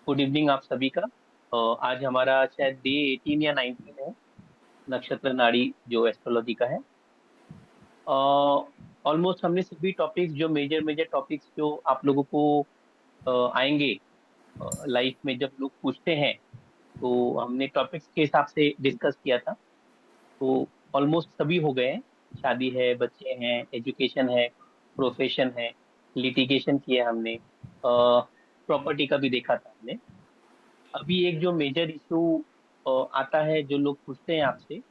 Good evening आप सभी का। आज हमारा शायद डे 18 या 19 है, नक्षत्र नाड़ी जो एस्ट्रोलॉजी का है। ऑलमोस्ट हमने सभी टॉपिक्स जो मेजर मेजर टॉपिक्स जो आप लोगों को आएंगे लाइफ में जब लोग पूछते हैं, तो हमने टॉपिक्स के हिसाब से डिस्कस किया था। तो ऑलमोस्ट सभी हो गए हैं। शादी है, बच्चे हैं, एजुकेशन है, प्रोफेशन है, लिटिगेशन किया हमने, प्रॉपर्टी का भी देखा था हमने। अभी एक जो मेजर इशू आता है जो लोग पूछते हैं आपसे,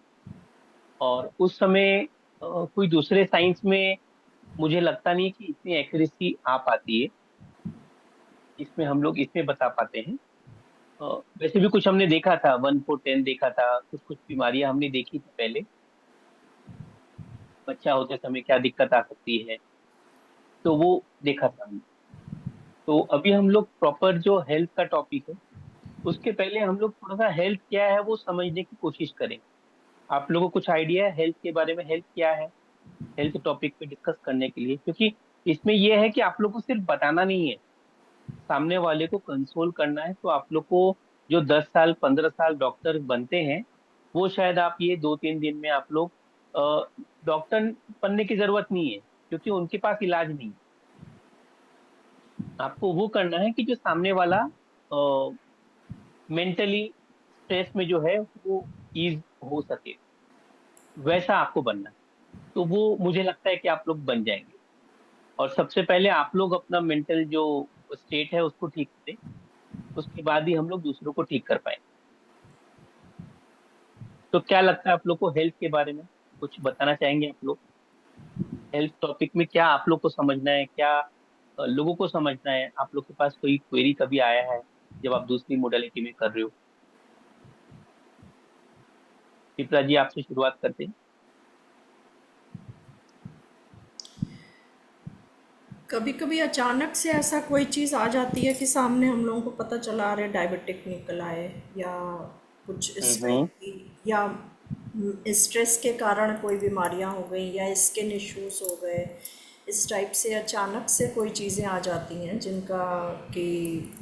और उस समय कोई दूसरे साइंस में मुझे लगता नहीं कि इतनी एक्यूरेसी आ पाती है। इसमें हम लोग इसमें बता पाते हैं। अ, वैसे भी कुछ हमने देखा था, 1 4 10 देखा था, कुछ कुछ बीमारियां हमने देखी थी पहले, बच्चा होते समय क्या दिक्कत आ सकती है, तो वो देखा था हमने। तो अभी हम लोग प्रॉपर जो हेल्थ का टॉपिक है, उसके पहले हम लोग थोड़ा सा हेल्थ क्या है वो समझने की कोशिश करें। आप लोगों को कुछ आइडिया है हेल्थ के बारे में, हेल्थ क्या है? हेल्थ टॉपिक पे डिस्कस करने के लिए, क्योंकि इसमें यह है कि आप लोग को सिर्फ बताना नहीं है, सामने वाले को कंसोल करना है। तो आप लोग को जो 10 साल 15 साल डॉक्टर बनते हैं, वो शायद आप ये 2 3 दिन में आप लोग डॉक्टर बनने की जरूरत नहीं है, क्योंकि उनके पास इलाज नहीं है। आपको वो करना है कि जो सामने वाला मेंटली स्ट्रेस में जो है वो ईज हो सके, वैसा आपको बनना है। तो वो मुझे लगता है कि आप लोग बन जाएंगे। और सबसे पहले आप लोग अपना मेंटल जो स्टेट है उसको ठीक करें, उसके बाद ही हम लोग दूसरों को ठीक कर पाएंगे। तो क्या लगता है आप लोग को हेल्थ के बारे में, कुछ बताना चाहेंगे आप लोग? हेल्थ टॉपिक में क्या आप लोग को समझना है, क्या लोगों को समझना है? आप लोग के पास कोई क्वेरी कभी आया है जब आप दूसरी मोडालिटी में कर रहे हो? चित्रा जी, आपसे शुरुआत करते हैं। कभी कभी अचानक से ऐसा कोई चीज़ आ जाती है कि सामने हम लोगों को पता चला अरे डायबिटिक निकल आए, या कुछ इस टाइप हम्म। की, या स्ट्रेस के कारण कोई बीमारियां हो गई, या स्किन इश्यूज हो गए। इस टाइप से अचानक से कोई चीज़ें आ जाती हैं जिनका कि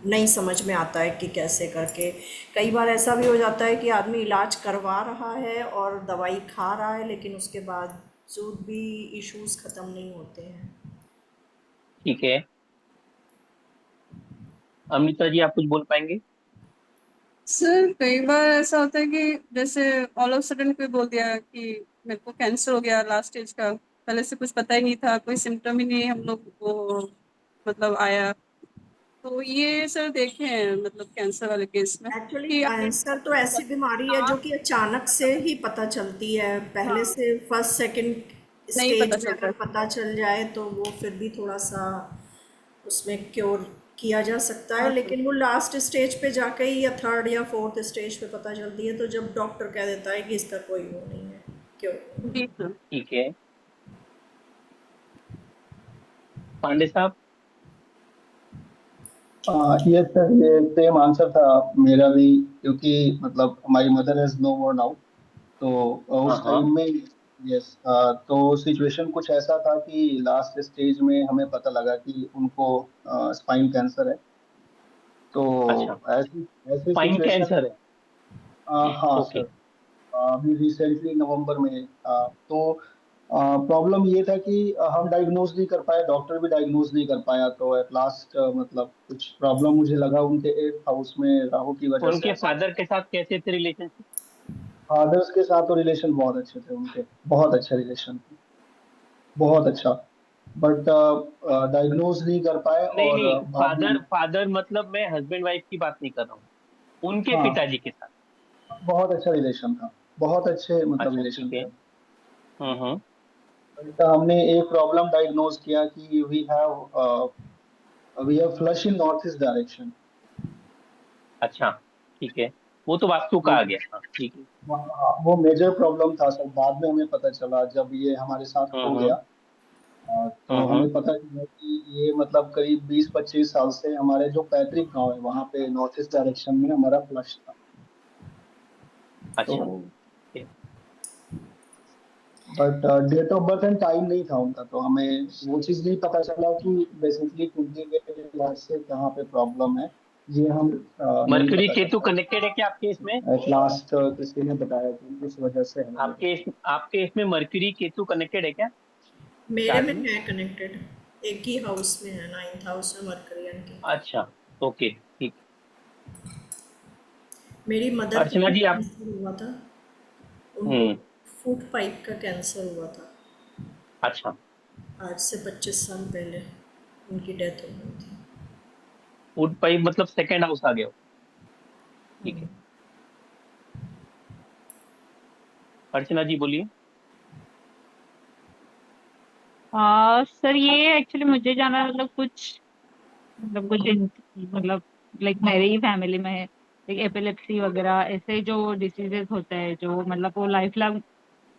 नहीं समझ में आता है कि कैसे करके। कई बार ऐसा भी हो जाता है कि आदमी इलाज करवा रहा है और दवाई खा रहा है, लेकिन उसके बावजूद भी इश्यूज ख़त्म नहीं होते हैं। ठीक है, अमृता जी आप कुछ बोल पाएंगे? सर कई बार ऐसा होता है कि जैसे ऑल ऑफ सडन कोई बोल दिया कि मेरे को कैंसर हो गया लास्ट स्टेज का, पहले से कुछ पता ही नहीं था, कोई सिम्टम ही नहीं हम लोग को मतलब आया। तो ये सर देखे हैं मतलब कैंसर वाले केस में एक्चुअली कि अगर कैंसर तो ऐसी बीमारी है जो कि अचानक से ही पता चलती है। पहले हाँ, से फर्स्ट सेकंड नहीं पता स्टेज में चलता अगर है। पता चल जाए तो वो फिर भी थोड़ा सा उसमें क्योर किया जा सकता है, हाँ सर। लेकिन वो लास्ट स्टेज पे जाके ही, या थर्ड या फोर्थ स्टेज पे पता चलती है, तो जब डॉक्टर कह देता है कि इसका कोई वो नहीं है, क्यों। जी सर। ठीक है, पांडे साहब। ये सर, ये सेम आंसर था मेरा भी, क्योंकि मतलब हमारी mother is no more now. तो हाँ उस हाँ। टाइम में, यस, तो सिचुएशन कुछ ऐसा था कि लास्ट स्टेज में हमें पता लगा कि उनको स्पाइन कैंसर है। तो अच्छा, ऐसी ऐसी स्पाइन सिचुएशन। कैंसर है। हाँ ओके। सर। अभी रिसेंटली नवंबर में तो प्रॉब्लम ये था कि हम डायग्नोज नहीं कर पाए, डॉक्टर भी डायग्नोज नहीं कर पाया। तो एट लास्ट मतलब कुछ प्रॉब्लम मुझे लगा उनके एट्थ हाउस में राहु की वजह से उनके ऐसा। फादर के साथ कैसे थे रिलेशनशिप? फादर्स के साथ तो रिलेशन बहुत अच्छे थे उनके, बहुत अच्छा रिलेशन, बहुत अच्छा। बट डायग्नोज नहीं कर पाए, नहीं और नहीं, बाद फादर में। फादर मतलब मैं हस्बैंड वाइफ की बात नहीं कर रहा हूँ, उनके हाँ, पिताजी के साथ। बहुत अच्छा रिलेशन था, बहुत अच्छे मतलब अच्छा रिलेशन ठीक है। थे। हम्म। बट हमने एक प्रॉब्लम डायग्नोज किया कि we have flush in north east direction. अच्छा ठीक है, वो तो वास्तु का वो आ गया, हाँ ठीक है। वो मेजर प्रॉब्लम था सर। बाद में हमें पता चला जब ये हमारे साथ हो गया। हम्म। तो हमें हम्म। पता चला कि ये मतलब करीब 20 25 साल से हमारे जो पैतृक गांव है वहां पे नॉर्थ ईस्ट डायरेक्शन में हमारा फ्लश था। तो अच्छा ठीक है। But date of birth and time नहीं था उनका, तो हमें वो चीज़ नहीं पता चला कि बेसिकली कुंडली के लिहाज से कहाँ पे प्रॉब्लम है। ये हम नहीं मरकरी पता केतु चल कनेक्टेड है क्या आपके इसमें? पाया। एट लास्ट किसी ने बताया कि इस वजह से है ये। आपके इसमें मरकरी केतु कनेक्टेड है क्या मेरे चार्ट में में? है कनेक्टेड, एक ही हाउस में है, 9th हाउस में मरकरी एंड केतु। अच्छा, ओके, ठीक। मेरी मदर को अर्चना भी जी आप। कैंसर हुआ था, उनको हम्म। फूड पाइप का कैंसर हुआ था। अच्छा, आज से 25 साल पहले उनकी डेथ हो गई थी। फूड पाइप मतलब सेकंड हाउस आ गया हो। ठीक है, अर्चना जी बोलिए। सर ये एक्चुअली मुझे जाना मतलब कुछ मतलब लाइक मेरे ही फैमिली में है, लाइक एपिलेप्सी वगैरह ऐसे जो डिसीजेस होते हैं जो मतलब वो लाइफ लॉन्ग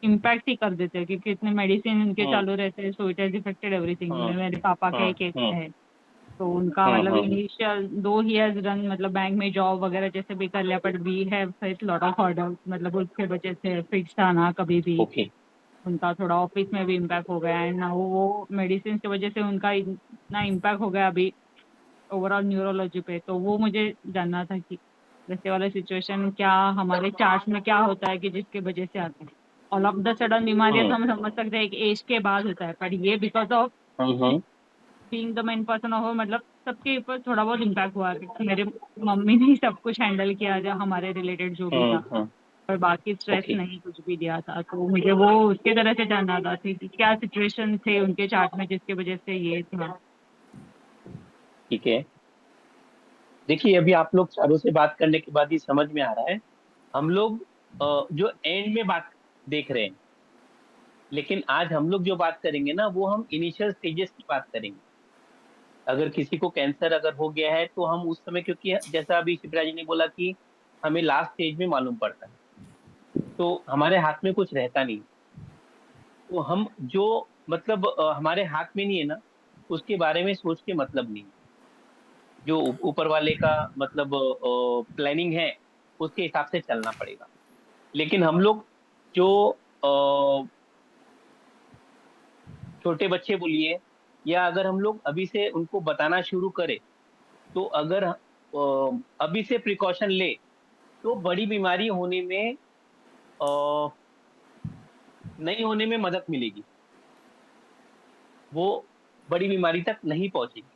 इम्पैक्ट ही कर देते हैं, क्योंकि इतने मेडिसिन उनके हम्म। चालू रहते हैं, so it has affected everything. Hmm. मेरे पापा का हम्म। एक केस हम्म। है, तो उनका मतलब हम्म। इनिशियल दो ही हैज रन मतलब बैंक में जॉब वगैरह जैसे भी कर लिया, but we have face lot of hurdle, मतलब उसके वजह से फिक्स आना कभी भी, ओके। उनका थोड़ा ऑफिस में भी इम्पैक्ट हो गया एंड वो मेडिसिन की वजह से उनका इतना इम्पैक्ट हो गया अभी ओवरऑल न्यूरोलॉजी पे। तो वो मुझे जानना था कि वैसे वाला सिचुएशन क्या हमारे चार्ट में क्या होता है कि जिसके वजह से आता है। ऑल ऑफ द सडन बीमारियां तो हम्म। हम समझ सकते हैं एक एज के बाद होता है, पर ये because of hmm. Being the main person of मतलब सबके ऊपर थोड़ा बहुत इम्पैक्ट हुआ है। मेरे मम्मी ने ही सब कुछ हैंडल किया जो हमारे रिलेटेड जो भी था, हम्म। और बाकी स्ट्रेस ओके, नहीं कुछ भी दिया था। तो मुझे वो उसके तरह से जानना था कि क्या सिचुएशन थे उनके चार्ट में जिसकी वजह से ये था। ठीक है। देखिए, अभी आप लोग चारों से बात करने के बाद ही समझ में आ रहा है। हम लोग जो एंड में बात देख रहे हैं, लेकिन आज हम लोग जो बात करेंगे ना, वो हम इनिशियल स्टेजेस की बात करेंगे। अगर किसी को कैंसर अगर हो गया है तो हम उस समय, क्योंकि जैसा अभी शिप्रा जी ने बोला कि हमें लास्ट स्टेज में मालूम पड़ता है, तो हमारे हाथ में कुछ रहता नहीं। तो हम जो मतलब हमारे हाथ में नहीं है ना, उसके बारे में सोच के मतलब नहीं। जो ऊपर वाले का मतलब प्लानिंग है, उसके हिसाब से चलना पड़ेगा। लेकिन हम लोग जो छोटे बच्चे बोलिए, या अगर हम लोग अभी से उनको बताना शुरू करें, तो अगर अभी से प्रिकॉशन ले, तो बड़ी बीमारी होने में नहीं होने में मदद मिलेगी। वो बड़ी बीमारी तक नहीं पहुंचेगी,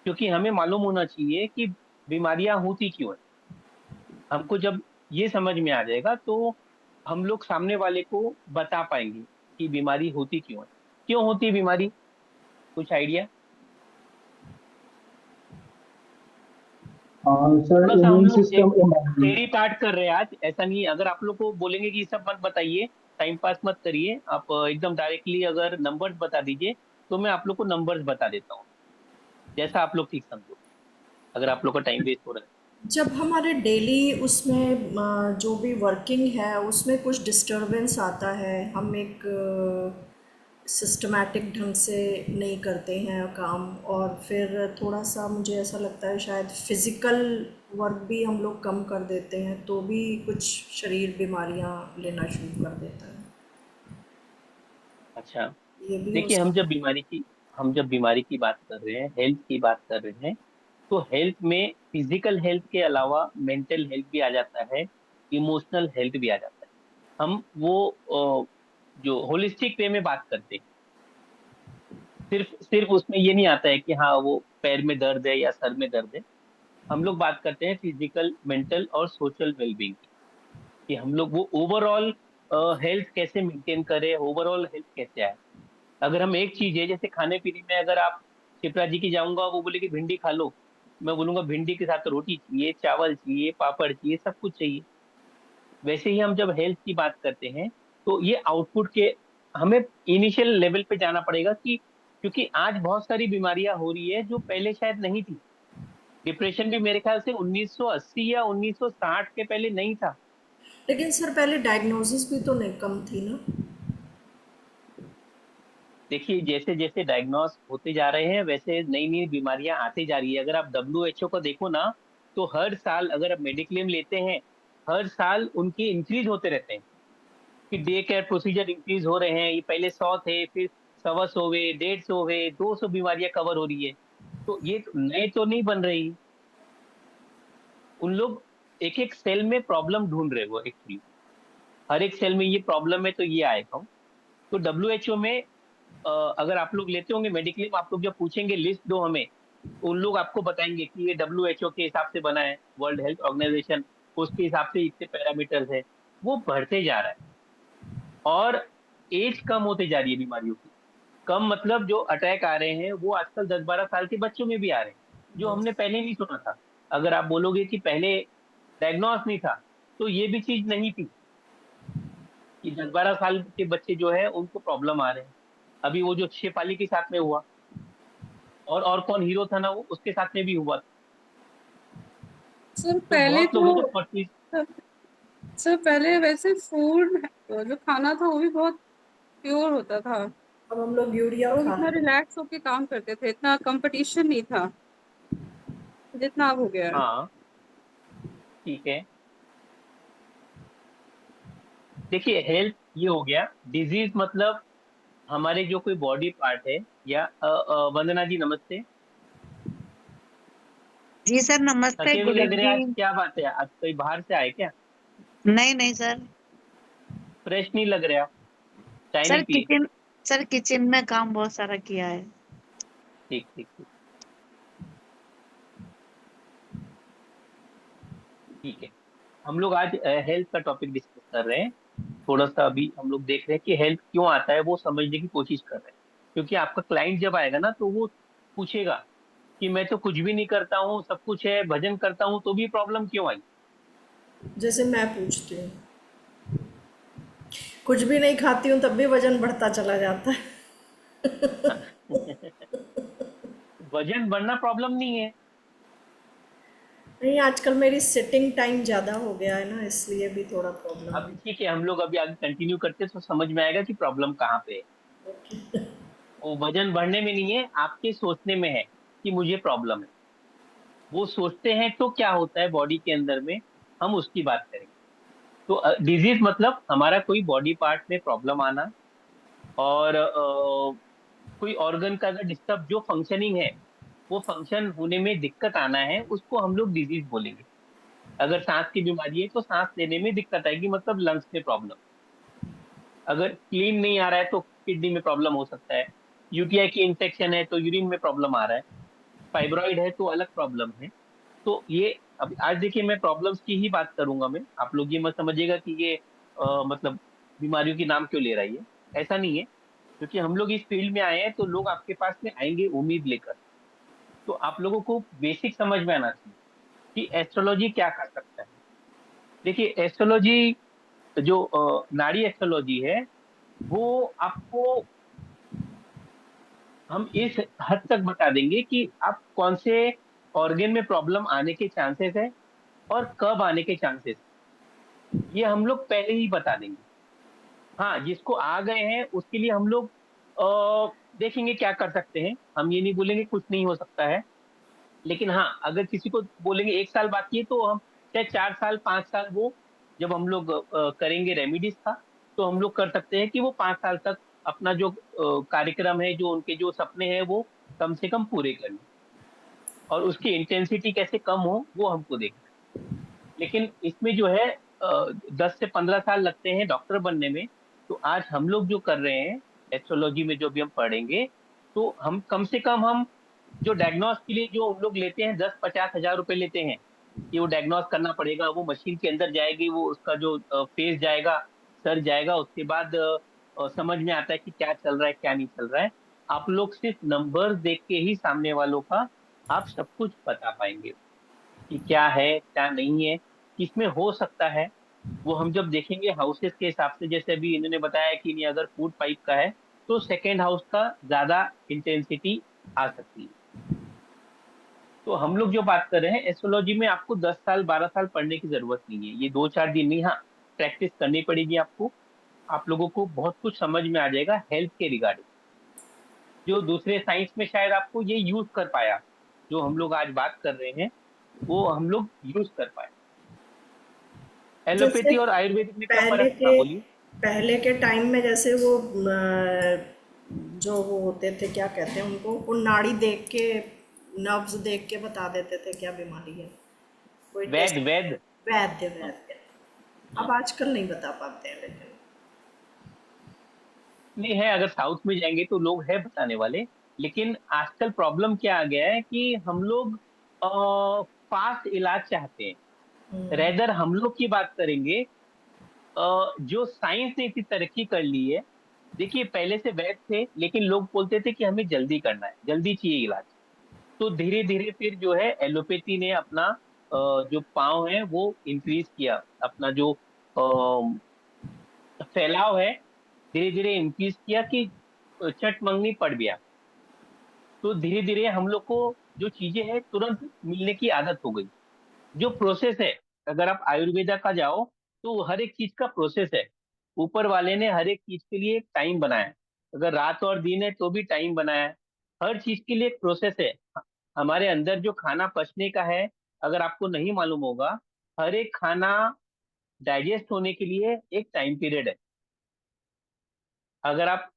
क्योंकि हमें मालूम होना चाहिए कि बीमारियां होती क्यों है। हमको जब ये समझ में आ जाएगा, तो हम लोग सामने वाले को बता पाएंगे कि बीमारी होती क्यों है, क्यों होती है बीमारी। कुछ आइडिया? सर थोड़ा सा हम इम्यून लोग एक सिस्टम इम्बैलेंस। थ्योरी पार्ट कर रहे हैं आज, ऐसा नहीं है। अगर आप लोग को बोलेंगे कि ये सब मत बताइए, टाइम पास मत करिए, आप एकदम डायरेक्टली अगर नंबर्स बता दीजिए, तो मैं आप लोग को नंबर्स बता देता हूँ, जैसा आप लोग ठीक समझो, अगर आप लोग का टाइम वेस्ट हो रहा है। जब हमारे डेली उसमें जो भी वर्किंग है उसमें कुछ डिस्टरबेंस आता है, हम एक सिस्टमैटिक ढंग से नहीं करते हैं काम, और फिर थोड़ा सा मुझे ऐसा लगता है शायद फिज़िकल वर्क भी हम लोग कम कर देते हैं, तो भी कुछ शरीर बीमारियां लेना शुरू कर देता है। अच्छा, ये भी हो देखिए, सकता हम जब बीमारी की बात कर रहे हैं, हेल्थ की बात कर रहे हैं, तो हेल्थ में फिजिकल हेल्थ के अलावा मेंटल हेल्थ भी आ जाता है, इमोशनल हेल्थ भी आ जाता है। हम वो जो होलिस्टिक वे में बात करते हैं, सिर्फ सिर्फ उसमें ये नहीं आता है कि हाँ वो पैर में दर्द है या सर में दर्द है। हम लोग बात करते हैं फिजिकल, मेंटल और सोशल वेलबींग की, कि हम लोग वो ओवरऑल हेल्थ कैसे मेंटेन करें, ओवरऑल हेल्थ कैसे आए। अगर हम एक चीज है, जैसे खाने पीने में, अगर आप शिप्रा जी की जाऊंगा, वो बोले कि भिंडी खा लो, मैं बोलूंगा भिंडी के साथ तो रोटी चाहिए, चावल चाहिए, पापड़ चाहिए, सब कुछ चाहिए। वैसे ही हम जब हेल्थ की बात करते हैं, तो ये आउटपुट के हमें इनिशियल लेवल पे जाना पड़ेगा, कि क्योंकि आज बहुत सारी बीमारियां हो रही है जो पहले शायद नहीं थी। डिप्रेशन भी मेरे ख्याल से 1980 या 1960 के पहले नहीं था। है। लेकिन सर पहले डायग्नोसिस भी तो नहीं कम थी ना। देखिए, जैसे जैसे डायग्नोस होते जा रहे हैं, वैसे नई नई बीमारियां आती जा रही है। अगर आप WHO को देखो ना, तो हर साल अगर आप मेडिक्लेम लेते हैं, हर साल उनके इंक्रीज होते रहते हैं। कि डे केयर प्रोसीजर इंक्रीज हो रहे हैं, ये पहले 100 थे, फिर 125 हो गए, 150 हो गए, 200 बीमारियां कवर हो रही है। तो ये नए तो नहीं बन रही, उन लोग एक एक सेल में प्रॉब्लम ढूंढ रहे हो एक्चुअली, हर एक सेल में ये प्रॉब्लम है तो ये आएगा। तो डब्ल्यूएचओ में अगर आप लोग लेते होंगे मेडिक्लेम, आप लोग जब पूछेंगे लिस्ट दो हमें, उन लोग आपको बताएंगे कि ये डब्ल्यूएचओ के हिसाब से बना है, वर्ल्ड हेल्थ ऑर्गेनाइजेशन, उसके हिसाब से इतने पैरामीटर्स है। वो बढ़ते जा रहा है और एज कम होते जा रही है बीमारियों की। कम मतलब जो अटैक आ रहे हैं वो आजकल 10-12 साल के बच्चों में भी आ रहे हैं, जो हमने पहले नहीं सुना था। अगर आप बोलोगे कि पहले डायग्नोस नहीं था, तो ये भी चीज नहीं थी कि 10-12 साल के बच्चे जो है उनको प्रॉब्लम आ रहे हैं। अभी वो जो शेफाली के साथ में हुआ, और कौन हीरो था ना, वो उसके साथ में भी हुआ। सर तो पहले बहुत लोग तो हैं जो 40। सर पहले वैसे फूड जो खाना था वो भी बहुत प्योर होता था। अब हम लोग यूरिया लोग खा इतना रहे हैं। रिलैक्स होके काम करते थे, इतना कंपटीशन नहीं था जितना अब हो गया है। हाँ, ठीक है। देखिए, हेल्थ ये हो गया, डिजीज मतलब हमारे जो कोई बॉडी पार्ट है, या वंदना जी नमस्ते। जी सर, नमस्ते, थके हुए गुड लग रहे हैं आज, इवनिंग। क्या बात है, आज कोई बाहर से आए क्या? नहीं नहीं सर। फ्रेश नहीं लग रहे आप, चाय सर नहीं पिए? किचन सर किचन में काम बहुत सारा किया है। ठीक ठीक ठीक, ठीक है। हम लोग आज हेल्थ का टॉपिक डिस्कस कर रहे हैं। थोड़ा सा अभी हम लोग देख रहे हैं कि हेल्थ क्यों आता है, वो समझने की कोशिश कर रहे हैं। क्योंकि आपका क्लाइंट जब आएगा ना, तो वो पूछेगा कि मैं तो कुछ भी नहीं करता हूँ, सब कुछ है, भजन करता हूँ, तो भी प्रॉब्लम क्यों आई? जैसे मैं पूछती हूँ, कुछ भी नहीं खाती हूँ तब भी वजन बढ़ता चला जाता है। वजन बढ़ना प्रॉब्लम नहीं है। नहीं, आजकल मेरी सिटिंग टाइम ज़्यादा हो गया है ना, इसलिए भी थोड़ा प्रॉब्लम अब है। ठीक है, हम लोग अभी आगे कंटिन्यू करते हैं तो समझ में आएगा कि प्रॉब्लम कहाँ पे है। वो वजन बढ़ने में नहीं है, आपके सोचने में है कि मुझे प्रॉब्लम है। वो सोचते हैं तो क्या होता है बॉडी के अंदर में, हम उसकी बात करेंगे। तो डिजीज मतलब हमारा कोई बॉडी पार्ट में प्रॉब्लम आना, और कोई ऑर्गन का अगर डिस्टर्ब जो फंक्शनिंग है, वो फंक्शन होने में दिक्कत आना है, उसको हम लोग डिजीज बोलेंगे। अगर सांस की बीमारी है तो सांस लेने में दिक्कत आएगी, मतलब लंग्स में प्रॉब्लम। अगर क्लीन नहीं आ रहा है तो किडनी में प्रॉब्लम हो सकता है। यूटीआई की इन्फेक्शन है तो यूरिन में प्रॉब्लम आ रहा है। फाइब्रॉइड है तो अलग प्रॉब्लम है। तो ये अब आज देखिए, मैं प्रॉब्लम्स की ही बात करूंगा मैं, आप लोग ये मत समझिएगा कि ये मतलब बीमारियों के नाम क्यों ले रहा है ये, ऐसा नहीं है। क्योंकि हम लोग इस फील्ड में आए हैं तो लोग आपके पास में आएंगे उम्मीद लेकर। तो आप लोगों को बेसिक समझ में आना चाहिए कि एस्ट्रोलॉजी क्या कर सकता है। देखिए, एस्ट्रोलॉजी जो नाड़ी एस्ट्रोलॉजी है, वो आपको हम इस हद तक बता देंगे कि आप कौन से ऑर्गन में प्रॉब्लम आने के चांसेस है और कब आने के चांसेस, ये हम लोग पहले ही बता देंगे। हाँ, जिसको आ गए हैं उसके लिए हम लोग देखेंगे क्या कर सकते हैं। हम ये नहीं बोलेंगे कुछ नहीं हो सकता है, लेकिन हाँ, अगर किसी को बोलेंगे 1 साल बाकी है, तो हम चाहे 4 साल 5 साल, वो जब हम लोग करेंगे रेमिडीज का, तो हम लोग कर सकते हैं कि वो 5 साल तक अपना जो कार्यक्रम है, जो उनके जो सपने हैं, वो कम से कम पूरे कर लें। और उसकी इंटेंसिटी कैसे कम हो, वो हमको देखना है। लेकिन इसमें जो है 10 से 15 साल लगते हैं डॉक्टर बनने में। तो आज हम लोग जो कर रहे हैं एस्ट्रोलॉजी में, जो भी हम पढ़ेंगे, तो हम कम से कम, हम जो डायग्नोस के लिए जो हम लोग लेते हैं 10-50 हज़ार रुपए लेते हैं, कि वो डायग्नोस करना पड़ेगा, वो मशीन के अंदर जाएगी, वो उसका जो फेस जाएगा, सर जाएगा, उसके बाद समझ में आता है कि क्या चल रहा है क्या नहीं चल रहा है। आप लोग सिर्फ नंबर्स देख के ही सामने वालों का आप सब कुछ बता पाएंगे कि क्या है क्या नहीं है, किसमें हो सकता है। वो हम जब देखेंगे हाउसेस के हिसाब से, जैसे अभी इन्होंने बताया कि नहीं, अगर फूड पाइप का है तो सेकेंड हाउस का ज्यादा इंटेंसिटी आ सकती है। तो हम लोग जो बात कर रहे हैं एस्ट्रोलॉजी में, आपको 10 साल 12 साल पढ़ने की जरूरत नहीं है, ये 2-4 दिन नहीं, हाँ, प्रैक्टिस करनी पड़ेगी आपको। आप लोगों को बहुत कुछ समझ में आ जाएगा हेल्थ के रिगार्डिंग, जो दूसरे साइंस में शायद आपको ये यूज कर पाया, जो हम लोग आज बात कर रहे हैं, वो हम लोग यूज कर पाए। जैसे एलोपैथी और आयुर्वेदिक में क्या पहले फर्क? हाँ, के बोलिए। पहले के टाइम में जैसे वो जो वो होते थे, क्या कहते हैं उनको, वो नाड़ी देख के, नब्ज देख के बता देते थे क्या बीमारी है, कोई टेस्ट। वैद वैद। वैद्य हाँ, वैद्य। हाँ। अब आजकल नहीं बता पाते हैं लेकिन। नहीं है, अगर साउथ में जाएंगे तो लोग है बताने वाले। लेकिन आजकल प्रॉब्लम क्या आ गया है कि हम लोग फास्ट इलाज चाहते हैं। हम्म। रेदर हम लोग की बात करेंगे, जो साइंस ने इतनी तरक्की कर ली है। देखिए पहले से वैद थे, लेकिन लोग बोलते थे कि हमें जल्दी करना है, जल्दी चाहिए इलाज। तो धीरे धीरे फिर जो है एलोपैथी ने अपना जो पाँव है वो इंक्रीज किया, अपना जो फैलाव है धीरे धीरे इंक्रीज किया कि चट मंगनी पड़ गया। तो धीरे धीरे हम लोग को जो चीजें हैं तुरंत मिलने की आदत हो गई। जो प्रोसेस है, अगर आप आयुर्वेदा का जाओ तो हर एक चीज का प्रोसेस है। ऊपर वाले ने हर एक चीज के लिए एक टाइम बनाया है। अगर रात और दिन है तो भी टाइम बनाया है। हर चीज के लिए एक प्रोसेस है। हमारे अंदर जो खाना पचने का है, अगर आपको नहीं मालूम होगा, हर एक खाना डाइजेस्ट होने के लिए एक टाइम पीरियड है। अगर आप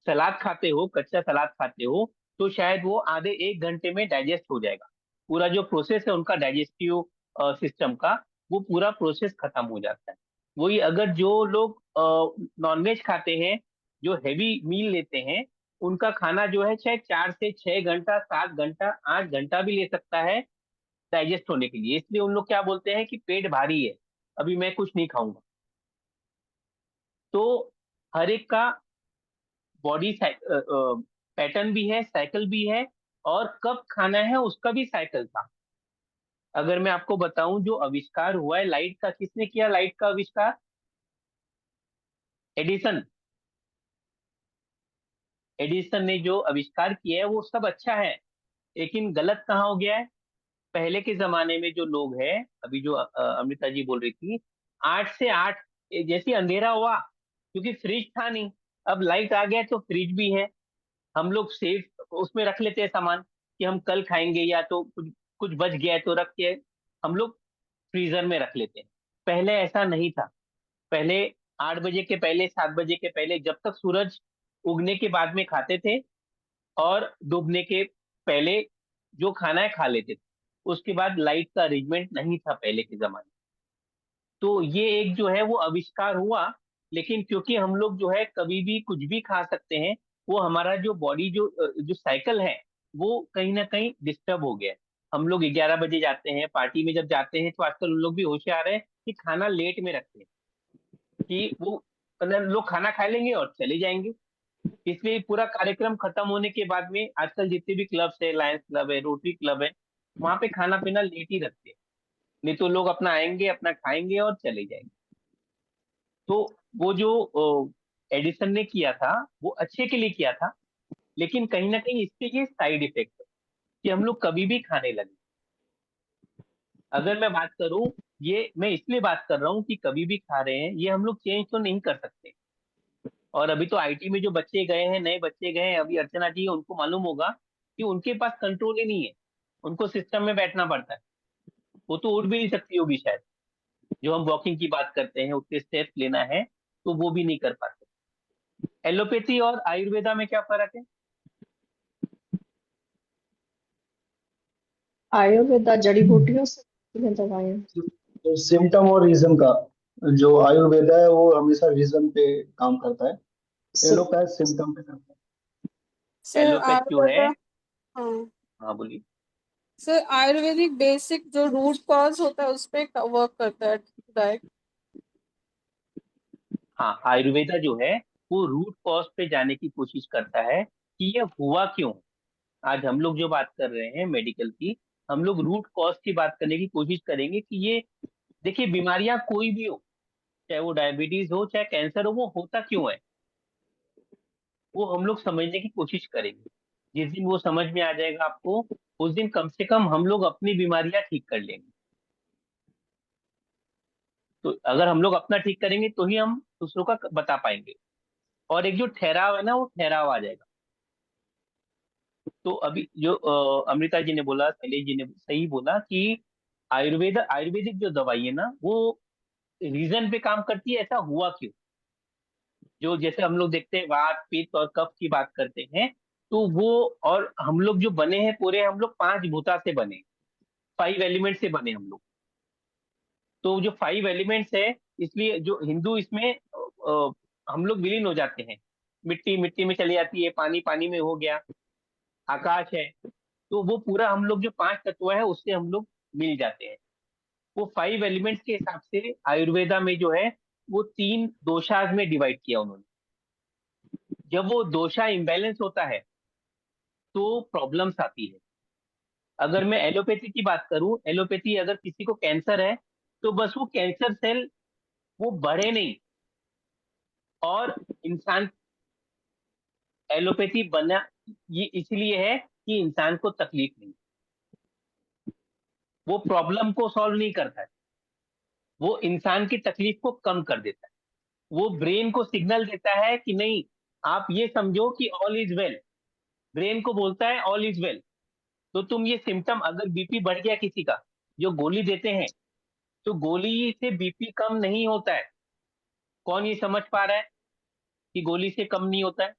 सलाद खाते हो, कच्चा सलाद खाते हो, तो शायद वो आधे एक घंटे में डाइजेस्ट हो जाएगा। पूरा जो प्रोसेस है उनका डाइजेस्टिव सिस्टम का, वो पूरा प्रोसेस खत्म हो जाता है। वही अगर जो लोग नॉनवेज खाते हैं, जो हैवी मील लेते हैं, उनका खाना जो है शायद 4 से 6 घंटा, 7 घंटा, 8 घंटा भी ले सकता है डाइजेस्ट होने के लिए। इसलिए उन लोग क्या बोलते हैं कि पेट भारी है, अभी मैं कुछ नहीं खाऊंगा। तो हर एक का बॉडी पैटर्न भी है, साइकिल भी है, और कब खाना है उसका भी साइकिल था। अगर मैं आपको बताऊं, जो आविष्कार हुआ है लाइट का, किसने किया लाइट का आविष्कार? एडिसन। एडिसन ने जो आविष्कार किया है वो सब अच्छा है, लेकिन गलत कहाँ हो गया है? पहले के जमाने में जो लोग हैं, अभी जो अमृता जी बोल रही थी, 8 से 8, जैसे अंधेरा हुआ, क्योंकि फ्रिज था नहीं, अब लाइट आ गया तो फ्रिज भी है। हम लोग सेफ उसमें रख लेते हैं सामान, कि हम कल खाएंगे, या तो कुछ कुछ बच गया है तो रख के हम लोग फ्रीजर में रख लेते हैं। पहले ऐसा नहीं था। पहले 8 बजे के पहले, 7 बजे के पहले, जब तक सूरज उगने के बाद में खाते थे, और डूबने के पहले जो खाना है खा लेते थे। उसके बाद लाइट का अरेंजमेंट नहीं था पहले के जमाने में। तो ये एक जो है वो आविष्कार हुआ। लेकिन क्योंकि हम लोग जो है कभी भी कुछ भी खा सकते हैं, वो हमारा जो बॉडी जो साइकिल है, वो कहीं ना कहीं डिस्टर्ब हो गया है। हम लोग 11 बजे जाते हैं पार्टी में, जब जाते हैं तो आजकल उन लोग भी होशियार है कि खाना लेट में रखते हैं, कि वो मतलब लोग खाना खा लेंगे और चले जाएंगे। इसलिए पूरा कार्यक्रम खत्म होने के बाद में आजकल जितने भी क्लब्स है, लायंस क्लब है, रोटरी क्लब है, वहां पे खाना पीना लेट ही रखते हैं। नहीं तो लोग अपना आएंगे, अपना खाएंगे और चले जाएंगे। तो वो जो एडिसन ने किया था, वो अच्छे के लिए किया था। लेकिन कहीं ना कहीं इसके ये साइड इफेक्ट है कि हम लोग कभी भी खाने लगे। अगर मैं बात करूं, ये मैं इसलिए बात कर रहा हूँ कि कभी भी खा रहे हैं, ये हम लोग चेंज तो नहीं कर सकते। और अभी तो आईटी में जो बच्चे गए हैं, नए बच्चे गए हैं, अभी अर्चना जी उनको मालूम होगा कि उनके पास कंट्रोल ही नहीं है। उनको सिस्टम में बैठना पड़ता है। वो तो उठ भी नहीं सकती होगी शायद। जो हम वॉकिंग की बात करते हैं, उतने स्टेप्स लेना है, तो वो भी नहीं कर पाते। एलोपैथी और आयुर्वेदा में क्या फर्क है? आयुर्वेदा जड़ी बूटियों से बनती हैं दवाएं। तो सिम्टम और रीजन का, जो आयुर्वेदा है वो हमेशा रीजन पे काम करता है, एलोपैथ सिम्टम पे करता है। सर एलोपैथ जो है, आयुर्वेदा, हाँ हाँ बोलिए। सर, आयुर्वेदिक बेसिक जो रूट कॉज होता है उस पे वर्क करता है डायरेक्ट। हाँ, आयुर्वेदा जो है वो रूट कॉज पे जाने की कोशिश करता है कि ये हुआ क्यों। आज हम लोग जो बात कर रहे हैं मेडिकल की, हम लोग रूट कॉज की बात करने की कोशिश करेंगे कि ये, देखिए बीमारियां कोई भी हो, चाहे वो डायबिटीज हो, चाहे कैंसर हो, वो होता क्यों है, वो हम लोग समझने की कोशिश करेंगे। जिस दिन वो समझ में आ जाएगा आपको, उस दिन कम से कम हम लोग अपनी बीमारियां ठीक कर लेंगे। तो अगर हम लोग अपना ठीक करेंगे तो ही हम दूसरों का बता पाएंगे। और एक जो ठहराव है ना, वो ठहराव आ जाएगा। तो अभी जो अमृता जी ने बोला, शैलेश जी ने सही बोला कि आयुर्वेदिक जो दवाई है ना, वो रीजन पे काम करती है, ऐसा हुआ क्यों। जो जैसे हम लोग देखते हैं वात पित्त और कफ की बात करते हैं, तो वो, और हम लोग जो बने हैं पूरे, हम लोग 5 भूता से बने, 5 एलिमेंट से बने हम लोग। तो जो 5 एलिमेंट्स है, इसलिए जो हिंदू इसमें हम लोग विलीन हो जाते हैं। मिट्टी मिट्टी में चली जाती है, पानी पानी में हो गया, आकाश है। तो वो पूरा हम लोग जो 5 तत्व है उससे हम लोग मिल जाते हैं। वो 5 एलिमेंट्स के हिसाब से आयुर्वेदा में जो है वो 3 दोषाज में डिवाइड किया उन्होंने। जब वो दोषा इम्बैलेंस होता है तो प्रॉब्लम्स आती है। अगर मैं एलोपैथी की बात करूं, एलोपैथी अगर किसी को कैंसर है तो बस वो कैंसर सेल वो बढ़े नहीं, और इंसान, एलोपैथी बना ये इसलिए है कि इंसान को तकलीफ नहीं, वो प्रॉब्लम को सॉल्व नहीं करता है, वो इंसान की तकलीफ को कम कर देता है। वो ब्रेन को सिग्नल देता है कि नहीं, आप ये समझो कि ऑल इज वेल। ब्रेन को बोलता है ऑल इज वेल। तो तुम ये सिम्टम, अगर बीपी बढ़ गया किसी का, जो गोली देते हैं, तो गोली से बीपी कम नहीं होता है। कौन ये समझ पा रहा है कि गोली से कम नहीं होता है?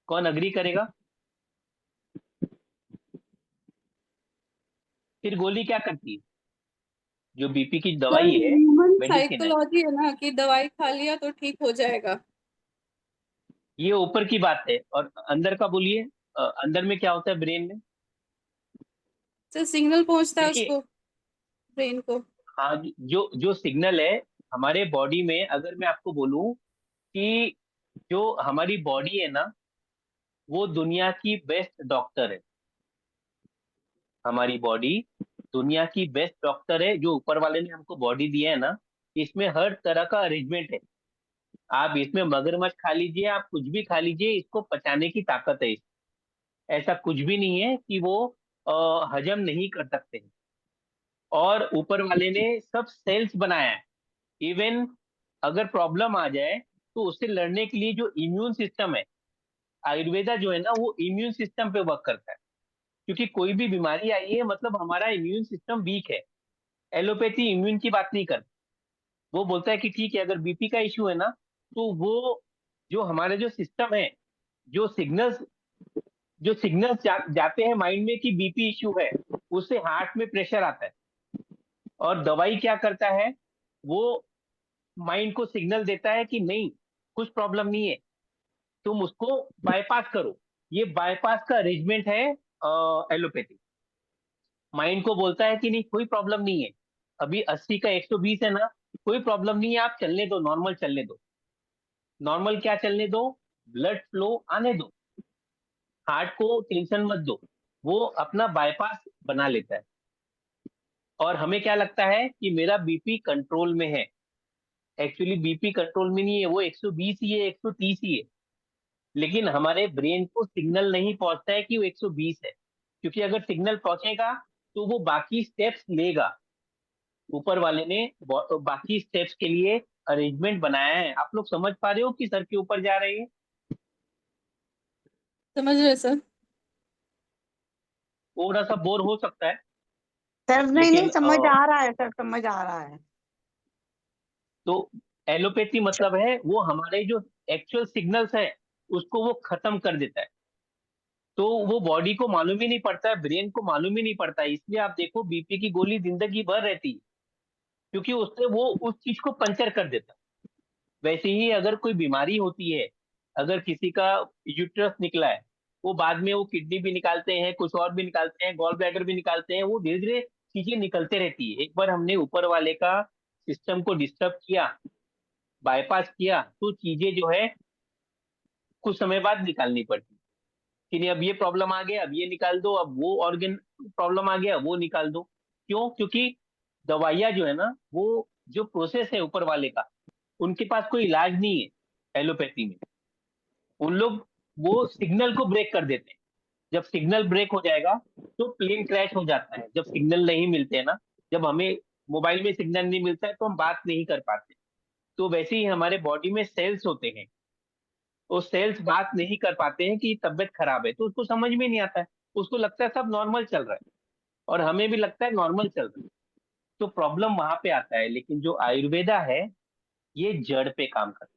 कौन अग्री करेगा? फिर गोली क्या करती है? जो बीपी की सर दवाई है, ह्यूमन मेडिसिन है, साइकोलॉजी है ना कि दवाई खा लिया तो ठीक हो जाएगा। ये ऊपर की बात है। और अंदर का बोलिए, अंदर में क्या होता है ब्रेन में? सर सिग्नल पहुंचता है देखिए, उसको, ब्रेन को। हाँ, जो जो सिग्नल है हमारे बॉडी में, अगर मैं आपको बोलूं कि जो हमारी बॉडी है ना, वो दुनिया की बेस्ट डॉक्टर है। हमारी बॉडी दुनिया की बेस्ट डॉक्टर है। जो ऊपर वाले ने हमको बॉडी दिया है ना, इसमें हर तरह का अरेंजमेंट है। आप इसमें मगरमच्छ खा लीजिए, आप कुछ भी खा लीजिए, इसको पचाने की ताकत है। ऐसा कुछ भी नहीं है कि वो हजम नहीं कर सकते हैं। और ऊपर वाले ने सब सेल्स बनाया है। इवन अगर प्रॉब्लम आ जाए तो उससे लड़ने के लिए जो इम्यून सिस्टम है, आयुर्वेदा जो है ना वो इम्यून सिस्टम पे वर्क करता है। क्योंकि कोई भी बीमारी आई है मतलब हमारा इम्यून सिस्टम वीक है। एलोपैथी इम्यून की बात नहीं करती। वो बोलता है कि ठीक है, अगर बीपी का इश्यू है ना, तो वो जो हमारा जो सिस्टम है, जो सिग्नल्स जो सिग्नल्स जाते हैं माइंड में कि बीपी इश्यू है, उससे हार्ट में प्रेशर आता है। और दवाई क्या करता है, वो माइंड को सिग्नल देता है कि नहीं, कुछ प्रॉब्लम नहीं है, तुम उसको बाईपास करो। ये बाईपास का अरेंजमेंट है एलोपैथी। माइंड को बोलता है कि नहीं, कोई प्रॉब्लम नहीं है, अभी 80 का 120 है ना, कोई प्रॉब्लम नहीं है, आप चलने दो, नॉर्मल चलने दो। नॉर्मल क्या चलने दो? ब्लड फ्लो आने दो, हार्ट को टेंशन मत दो। वो अपना बाईपास बना लेता है। और हमें क्या लगता है कि मेरा बीपी कंट्रोल में है। एक्चुअली बीपी कंट्रोल में नहीं है, वो 120 ही है, 130 ही है। लेकिन हमारे ब्रेन को सिग्नल नहीं पहुंचता है कि वो 120 है। क्योंकि अगर सिग्नल पहुंचेगा तो वो बाकी स्टेप्स लेगा। ऊपर वाले ने बाकी स्टेप्स के लिए अरेंजमेंट बनाया है। आप लोग समझ पा रहे हो कि सर के ऊपर जा रहे हैं? समझ रहे सर? थोड़ा सा बोर हो सकता है, सर नहीं नहीं, लेकिन समझ आ रहा है सर, समझ आ रहा है। तो एलोपैथी मतलब है वो हमारे जो एक्चुअल सिग्नल्स है उसको वो खत्म कर देता है। तो वो बॉडी को मालूम ही नहीं पड़ता है, ब्रेन को मालूम ही नहीं पड़ता है। इसलिए आप देखो बीपी की गोली जिंदगी भर रहती है, क्योंकि उससे वो उस चीज को पंचर कर देता है। वैसे ही अगर कोई बीमारी होती है, अगर किसी का यूट्रस निकला है, वो बाद में वो किडनी भी निकालते हैं, कुछ और भी निकालते हैं, गॉल ब्लैडर भी निकालते हैं, वो धीरे धीरे चीजें निकलते रहती है। एक बार हमने ऊपर वाले का सिस्टम को डिस्टर्ब किया, बाईपास किया, तो चीजें जो है कुछ समय बाद निकालनी पड़ती है। कि नहीं, अब ये प्रॉब्लम आ गया, अब ये निकाल दो, अब वो ऑर्गन प्रॉब्लम आ गया, वो निकाल दो। क्यों? क्योंकि दवाइयाँ जो है ना, वो जो प्रोसेस है ऊपर वाले का, उनके पास कोई इलाज नहीं है एलोपैथी में। उन लोग वो सिग्नल को ब्रेक कर देते हैं। जब सिग्नल ब्रेक हो जाएगा तो प्लेन क्रैश हो जाता है। जब सिग्नल नहीं मिलते हैं ना, जब हमें मोबाइल में सिग्नल नहीं मिलता है तो हम बात नहीं कर पाते। तो वैसे ही हमारे बॉडी में सेल्स होते हैं, वो सेल्स बात नहीं कर पाते हैं कि तबीयत खराब है, तो उसको समझ में नहीं आता है। उसको लगता है सब नॉर्मल चल रहा है, और हमें भी लगता है नॉर्मल चल रहा है। तो प्रॉब्लम वहां पे आता है। लेकिन जो आयुर्वेदा है ये जड़ पे काम करता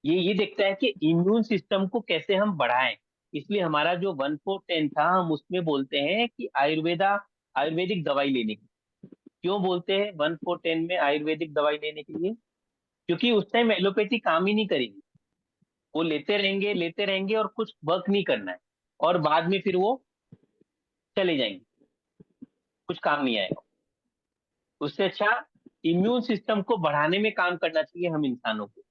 है। ये देखता है कि इम्यून सिस्टम को कैसे हम बढ़ाएं। इसलिए हमारा जो 1-4-10 था, हम उसमें बोलते हैं कि आयुर्वेदिक दवाई लेने की। क्यों बोलते हैं 1-4-10 में आयुर्वेदिक दवाई लेने के लिए? क्योंकि उस टाइम एलोपैथी काम ही नहीं करेगी। वो लेते रहेंगे और कुछ वर्क नहीं करना है, और बाद में फिर वो चले जाएंगे, कुछ काम नहीं आएगा। उससे अच्छा इम्यून सिस्टम को बढ़ाने में काम करना चाहिए हम इंसानों को।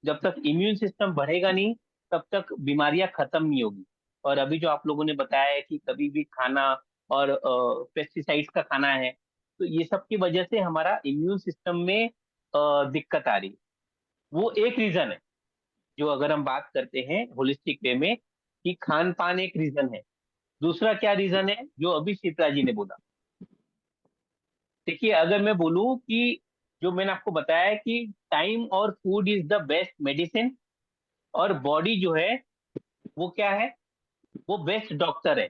जब तक इम्यून सिस्टम बढ़ेगा नहीं, तब तक बीमारियां खत्म नहीं होगी। और अभी जो आप लोगों ने बताया है कि कभी भी खाना और पेस्टिसाइड्स का खाना है, तो ये सब की वजह से हमारा इम्यून सिस्टम में दिक्कत आ रही है। वो एक रीजन है। जो अगर हम बात करते हैं होलिस्टिक वे में, कि खान पान एक रीजन है। दूसरा क्या रीजन है जो अभी शिप्रा जी ने बोला? देखिए, अगर मैं बोलूं कि जो मैंने आपको बताया है कि टाइम और food is the best medicine, और बॉडी जो है वो क्या है, वो बेस्ट डॉक्टर है।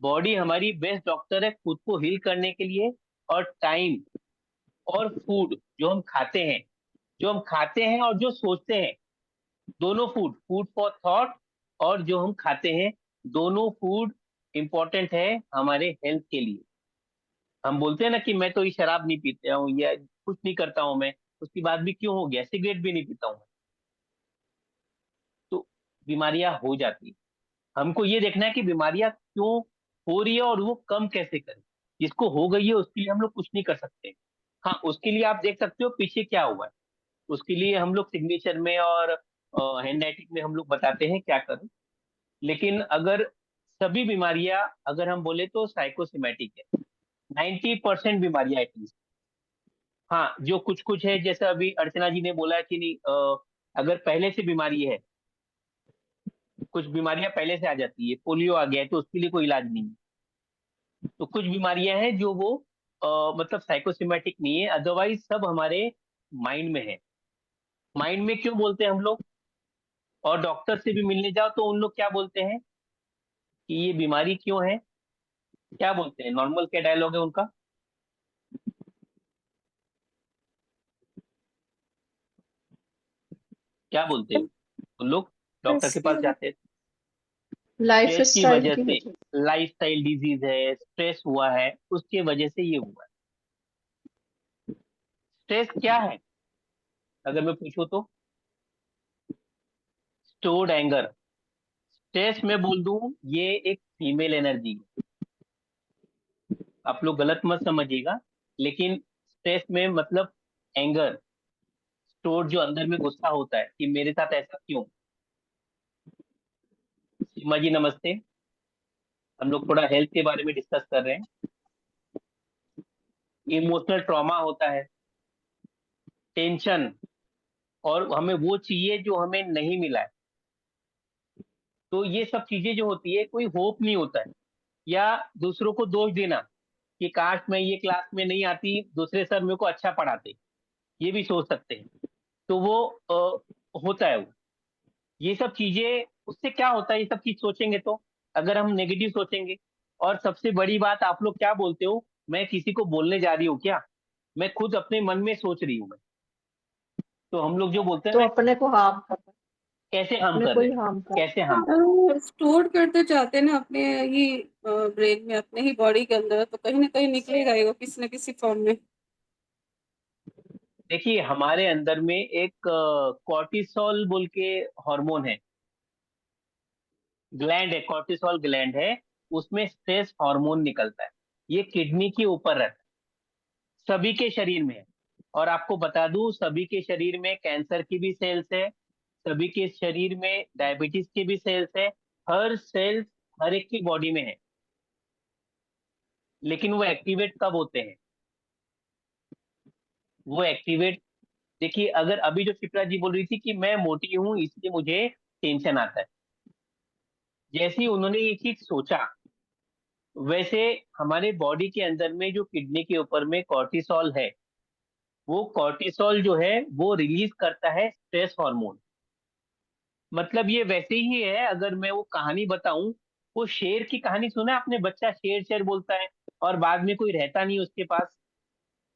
बॉडी हमारी बेस्ट डॉक्टर है खुद को हील करने के लिए। और टाइम और फूड जो हम खाते हैं और जो सोचते हैं, दोनों फूड फॉर थॉट, और जो हम खाते हैं, दोनों फूड इंपॉर्टेंट है हमारे हेल्थ के लिए। हम बोलते हैं ना कि मैं तो ये शराब नहीं पीता हूँ या कुछ नहीं करता हूँ मैं, उसकी बात भी क्यों हो गया, सिगरेट भी नहीं पीता हूँ मैं, तो बीमारियां हो जाती है। हमको ये देखना है कि बीमारियां क्यों हो रही है और वो कम कैसे करें। जिसको हो गई है उसके लिए हम लोग कुछ नहीं कर सकते। हाँ, उसके लिए आप देख सकते हो पीछे क्या हुआ है। उसके लिए हम लोग सिग्नेचर में और हैंड राइटिंग में हम लोग बताते हैं क्या करें। लेकिन अगर सभी बीमारियां, अगर हम बोले तो साइकोसोमैटिक है, 90% बीमारियां एटलीस्ट। हाँ, जो कुछ कुछ है, जैसे अभी अर्चना जी ने बोला कि नहीं, अगर पहले से बीमारी है, कुछ बीमारियां पहले से आ जाती है, पोलियो आ गया है तो उसके लिए कोई इलाज नहीं है। तो कुछ बीमारियां हैं जो वो मतलब साइकोसोमैटिक नहीं है, अदरवाइज सब हमारे माइंड में है। माइंड में क्यों बोलते हैं हम लोग? और डॉक्टर से भी मिलने जाओ तो उन लोग क्या बोलते हैं कि ये बीमारी क्यों है? क्या बोलते हैं, नॉर्मल क्या डायलॉग है उनका? क्या बोलते हैं उन लोग डॉक्टर के पास जाते हैं? लाइफ स्ट्रेस की स्टाइल वजह की से। वजह लाइफ स्टाइल डिजीज है, स्ट्रेस हुआ है, उसके वजह से ये हुआ है। स्ट्रेस क्या है अगर मैं पूछूं तो? Stored anger. स्ट्रेस में बोल दूं, ये एक फीमेल एनर्जी है। आप लोग गलत मत समझिएगा, लेकिन स्ट्रेस में मतलब एंगर, स्टोर जो अंदर में गुस्सा होता है कि मेरे साथ ऐसा क्यों। सीमा जी नमस्ते। हम लोग थोड़ा हेल्थ के बारे में डिस्कस कर रहे हैं। इमोशनल ट्रॉमा होता है, टेंशन, और हमें वो चाहिए जो हमें नहीं मिला है। तो ये सब चीजें जो होती है, कोई होप नहीं होता है। या दूसरों को दोष देना कि काश मैं ये क्लास में नहीं आती, दूसरे सर मेरे को अच्छा पढ़ाते, ये भी सोच सकते हैं। तो वो होता है वो। ये सब चीजें, उससे क्या होता है, ये सब चीज सोचेंगे तो, अगर हम नेगेटिव सोचेंगे। और सबसे बड़ी बात, आप लोग क्या बोलते हो, मैं किसी को बोलने जा रही हूँ क्या? मैं खुद अपने मन में सोच रही हूँ मैं। तो हम लोग जो बोलते हैं तो ना, अपने को हार्म कर रहा कैसे है, हम अपने कर को रहे ही हैं, हार्म कर कैसे हम कर रहे स्टोर करते जाते हैं ना अपने ही ब्रेन में, अपने ही बॉडी के अंदर, तो कहीं ना कहीं निकलेगा ही वो किसी न किसी फॉर्म में। हैं। देखिए, हमारे अंदर में एक कॉर्टिसोल बोल के हार्मोन है, ग्लैंड है, कॉर्टिसोल ग्लैंड है। उसमें स्ट्रेस हार्मोन निकलता है। ये किडनी के ऊपर रहता है, सभी के शरीर में है। और आपको बता दूं, सभी के शरीर में कैंसर की भी सेल्स है, सभी के शरीर में डायबिटीज की भी सेल्स है। हर सेल्स हर एक की बॉडी में है। लेकिन वो एक्टिवेट कब होते हैं? वो एक्टिवेट, देखिए, अगर अभी जो शिप्रा जी बोल रही थी कि मैं मोटी हूं इसलिए मुझे टेंशन आता है, जैसे ही उन्होंने ये चीज सोचा, वैसे हमारे बॉडी के अंदर में जो किडनी के ऊपर में कॉर्टिसोल है, वो कॉर्टिसोल जो है वो रिलीज करता है स्ट्रेस हार्मोन। मतलब ये वैसे ही है, अगर मैं वो कहानी बताऊं, वो शेर की कहानी सुना है आपने? बच्चा शेर शेर बोलता है और बाद में कोई रहता नहीं उसके पास।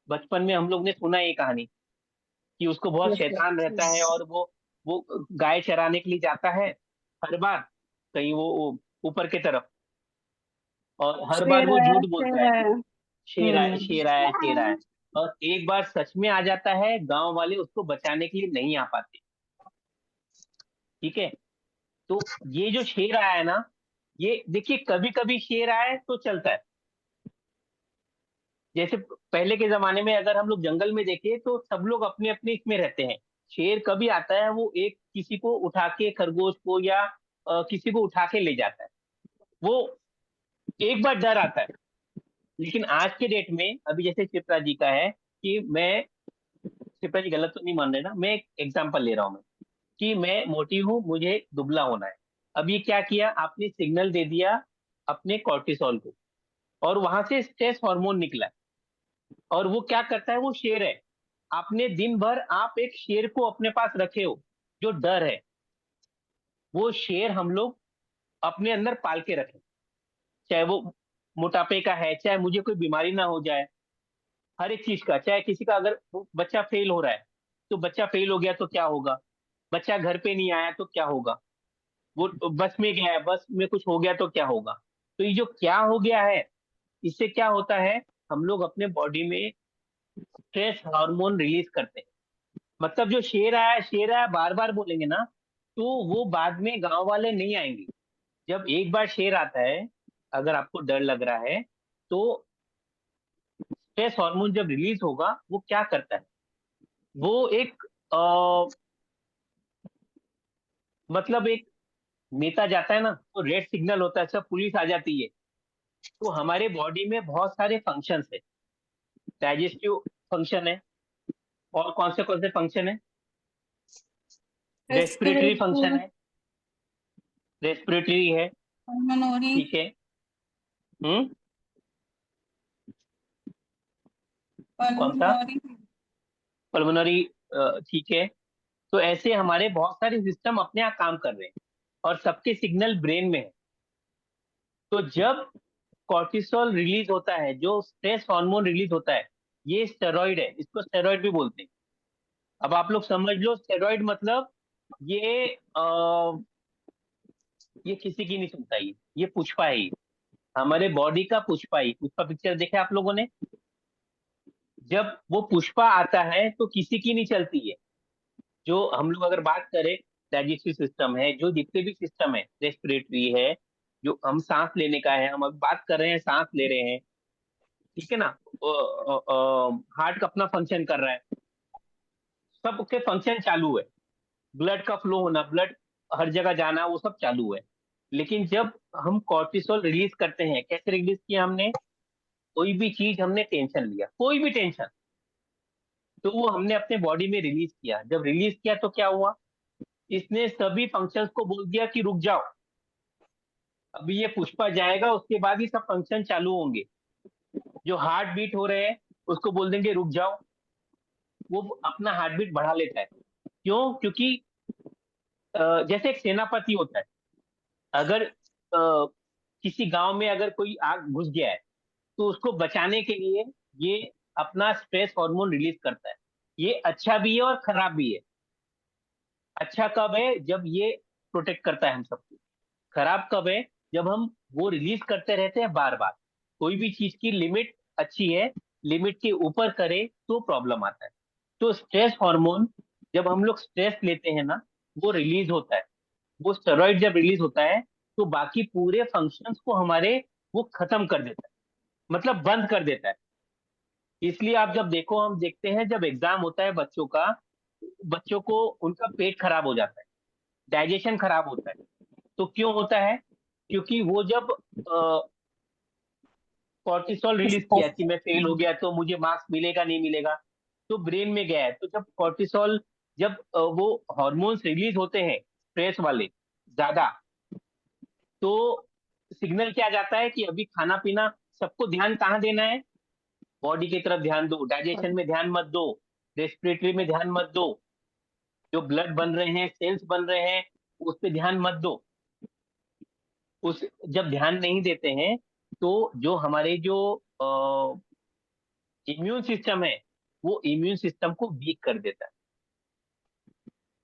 बचपन में हम लोग ने सुना ये कहानी कि उसको बहुत यस सर। शैतान रहता है, और वो गाय चराने के लिए जाता है हर बार, कहीं वो ऊपर की तरफ, और हर बार शेर वो है, झूठ बोलता शेर है, है। शेर आया, हम्म। शेर आया, शेर आया। और एक बार सच में आ जाता है, गांव वाले उसको बचाने के लिए नहीं आ पाते। ठीक है। तो ये जो शेर आया है ना, ये देखिए, कभी कभी शेर आए तो चलता है। जैसे पहले के जमाने में अगर हम लोग जंगल में देखें तो सब लोग अपने अपने इसमें रहते हैं। शेर कभी आता है, वो एक किसी को उठा के, खरगोश को या किसी को उठा के ले जाता है। वो एक बार डर आता है। लेकिन आज के डेट में, अभी जैसे शिप्रा जी का है कि मैं, शिप्रा जी गलत तो नहीं मान रहे ना, मैं एक एग्जाम्पल ले रहा हूँ मैं, कि मैं मोटी हूँ, मुझे दुबला होना है। अब ये क्या किया आपने, सिग्नल दे दिया अपने कॉर्टिसोल को, और वहां से स्ट्रेस हार्मोन निकला। और वो क्या करता है, वो शेर है। आपने दिन भर आप एक शेर को अपने पास रखे हो, जो डर है, वो शेर हम लोग अपने अंदर पाल के रखें। चाहे वो मोटापे का है, चाहे मुझे कोई बीमारी ना हो जाए, हर एक चीज का, चाहे किसी का अगर वो बच्चा फेल हो रहा है, तो बच्चा फेल हो गया तो क्या होगा, बच्चा घर पे नहीं आया तो क्या होगा, वो बस में गया है, बस में कुछ हो गया तो क्या होगा। तो ये जो क्या हो गया है, इससे क्या होता है, हम लोग अपने बॉडी में स्ट्रेस हार्मोन रिलीज करते हैं। मतलब जो शेर आया बार बार बोलेंगे ना, तो वो बाद में गांव वाले नहीं आएंगे। जब एक बार शेर आता है, अगर आपको डर लग रहा है, तो स्ट्रेस हार्मोन जब रिलीज होगा, वो क्या करता है, वो एक मतलब एक नेता जाता है ना, तो रेड सिग्नल होता है, सब पुलिस आ जाती है। तो हमारे बॉडी में बहुत सारे फंक्शंस है। डाइजेस्टिव फंक्शन है, और कौन से फंक्शन है, रेस्पिरेटरी फंक्शन रेस्पिरेटरी, है, रेस्पिरेटरी है। पल्मोनरी, ठीक है। हम्म। कौन सा, पल्मोनरी। पल्मोनरी। ठीक है। तो ऐसे हमारे बहुत सारे सिस्टम अपने यहाँ काम कर रहे हैं, और सबके सिग्नल ब्रेन में है। तो जब कॉर्टिसोल रिलीज होता है, जो स्ट्रेस हार्मोन रिलीज होता है, ये स्टेरॉइड है, इसको स्टेरॉइड भी बोलते हैं। अब आप लोग समझ लो, स्टेरॉइड मतलब ये ये किसी की नहीं सुनता, ये पुष्पा है, ये हमारे बॉडी का पुष्पा। ही पुष्पा पिक्चर देखे आप लोगों ने, जब वो पुष्पा आता है तो किसी की नहीं चलती है। जो हम लोग अगर बात करें, डाइजेस्टिव सिस्टम है, जो जितने भी सिस्टम है, रेस्पिरेटरी है, जो हम सांस लेने का है, हम अभी बात कर रहे हैं, सांस ले रहे हैं, ठीक है ना, हार्ट का अपना फंक्शन कर रहा है, सबके फंक्शन चालू है, ब्लड का फ्लो होना, ब्लड हर जगह जाना, वो सब चालू है। लेकिन जब हम कॉर्टिसोल रिलीज करते हैं, कैसे रिलीज किया हमने, कोई भी चीज हमने टेंशन लिया, कोई भी टेंशन, तो वो हमने अपने बॉडी में रिलीज किया। जब रिलीज किया तो क्या हुआ, इसने सभी फंक्शंस को बोल दिया कि रुक जाओ, अभी ये पुष्पा जाएगा, उसके बाद ही सब फंक्शन चालू होंगे। जो हार्ट बीट हो रहे हैं, उसको बोल देंगे रुक जाओ, वो अपना हार्ट बीट बढ़ा लेता है। क्यों, क्योंकि जैसे एक सेनापति होता है, अगर किसी गांव में अगर कोई आग घुस गया है, तो उसको बचाने के लिए ये अपना स्ट्रेस हार्मोन रिलीज करता है। ये अच्छा भी है और खराब भी है। अच्छा कब है, जब ये प्रोटेक्ट करता है हम सबको। खराब कब है, जब हम वो रिलीज करते रहते हैं बार बार। कोई भी चीज की लिमिट अच्छी है, लिमिट के ऊपर करे तो प्रॉब्लम आता है। तो स्ट्रेस हार्मोन, जब हम लोग स्ट्रेस लेते हैं ना, वो रिलीज होता है। वो स्टेरॉइड जब रिलीज होता है, तो बाकी पूरे फंक्शंस को हमारे वो खत्म कर देता है, मतलब बंद कर देता है। इसलिए आप जब देखो, हम देखते हैं जब एग्जाम होता है बच्चों का, बच्चों को उनका पेट खराब हो जाता है, डाइजेशन खराब होता है। तो क्यों होता है, क्योंकि वो जब कॉर्टिसोल रिलीज किया कि मैं फेल हो गया तो मुझे मार्क्स मिलेगा नहीं मिलेगा, तो ब्रेन में गया है। तो जब कॉर्टिसोल, जब वो हॉर्मोन्स रिलीज होते हैं स्ट्रेस वाले ज्यादा, तो सिग्नल क्या जाता है कि अभी खाना पीना, सबको ध्यान कहाँ देना है, बॉडी की तरफ ध्यान दो, डाइजेशन में ध्यान मत दो, रेस्पिरेटरी में ध्यान मत दो, जो ब्लड बन रहे हैं, सेल्स बन रहे हैं, उस पर ध्यान मत दो। उस जब ध्यान नहीं देते हैं, तो जो हमारे जो इम्यून सिस्टम है वो इम्यून सिस्टम को वीक कर देता है।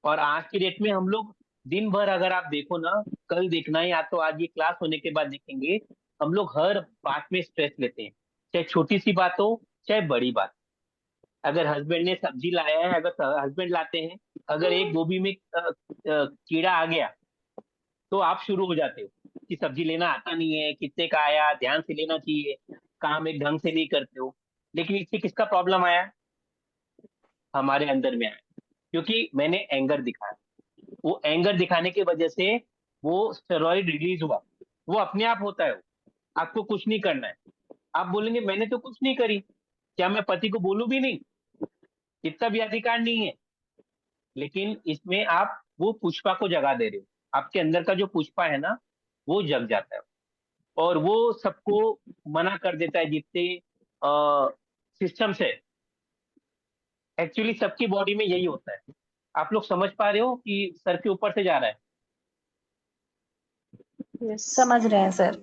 और आज की डेट में हम लोग दिन भर अगर आप देखो ना, कल देखना या तो आज ये क्लास होने के बाद देखेंगे, हम लोग हर बात में स्ट्रेस लेते हैं, चाहे छोटी सी बात हो चाहे बड़ी बात। अगर हस्बैंड ने सब्जी लाया है, अगर हस्बैंड लाते हैं, अगर एक गोभी में कीड़ा आ गया तो आप शुरू हो जाते हो कि सब्जी लेना आता नहीं है, कितने का आया, ध्यान से लेना चाहिए, काम एक ढंग से नहीं करते हो। लेकिन इससे किसका प्रॉब्लम आया? हमारे अंदर में आया, क्योंकि मैंने एंगर दिखाया। वो एंगर दिखाने की वजह से वो स्टेरॉइड रिलीज हुआ। वो अपने आप होता है, आपको कुछ नहीं करना है। आप बोलेंगे मैंने तो कुछ नहीं करी, क्या मैं पति को बोलूं भी नहीं? इतना भी अधिकार नहीं है। लेकिन इसमें आप वो पुष्पा को जगा दे रहे हो। आपके अंदर का जो पुष्पा है ना, वो जग जाता है और वो सबको मना कर देता है, जितने सिस्टम से। एक्चुअली सबकी बॉडी में यही होता है। आप लोग समझ पा रहे हो कि सर के ऊपर से जा रहा है? समझ रहे हैं सर।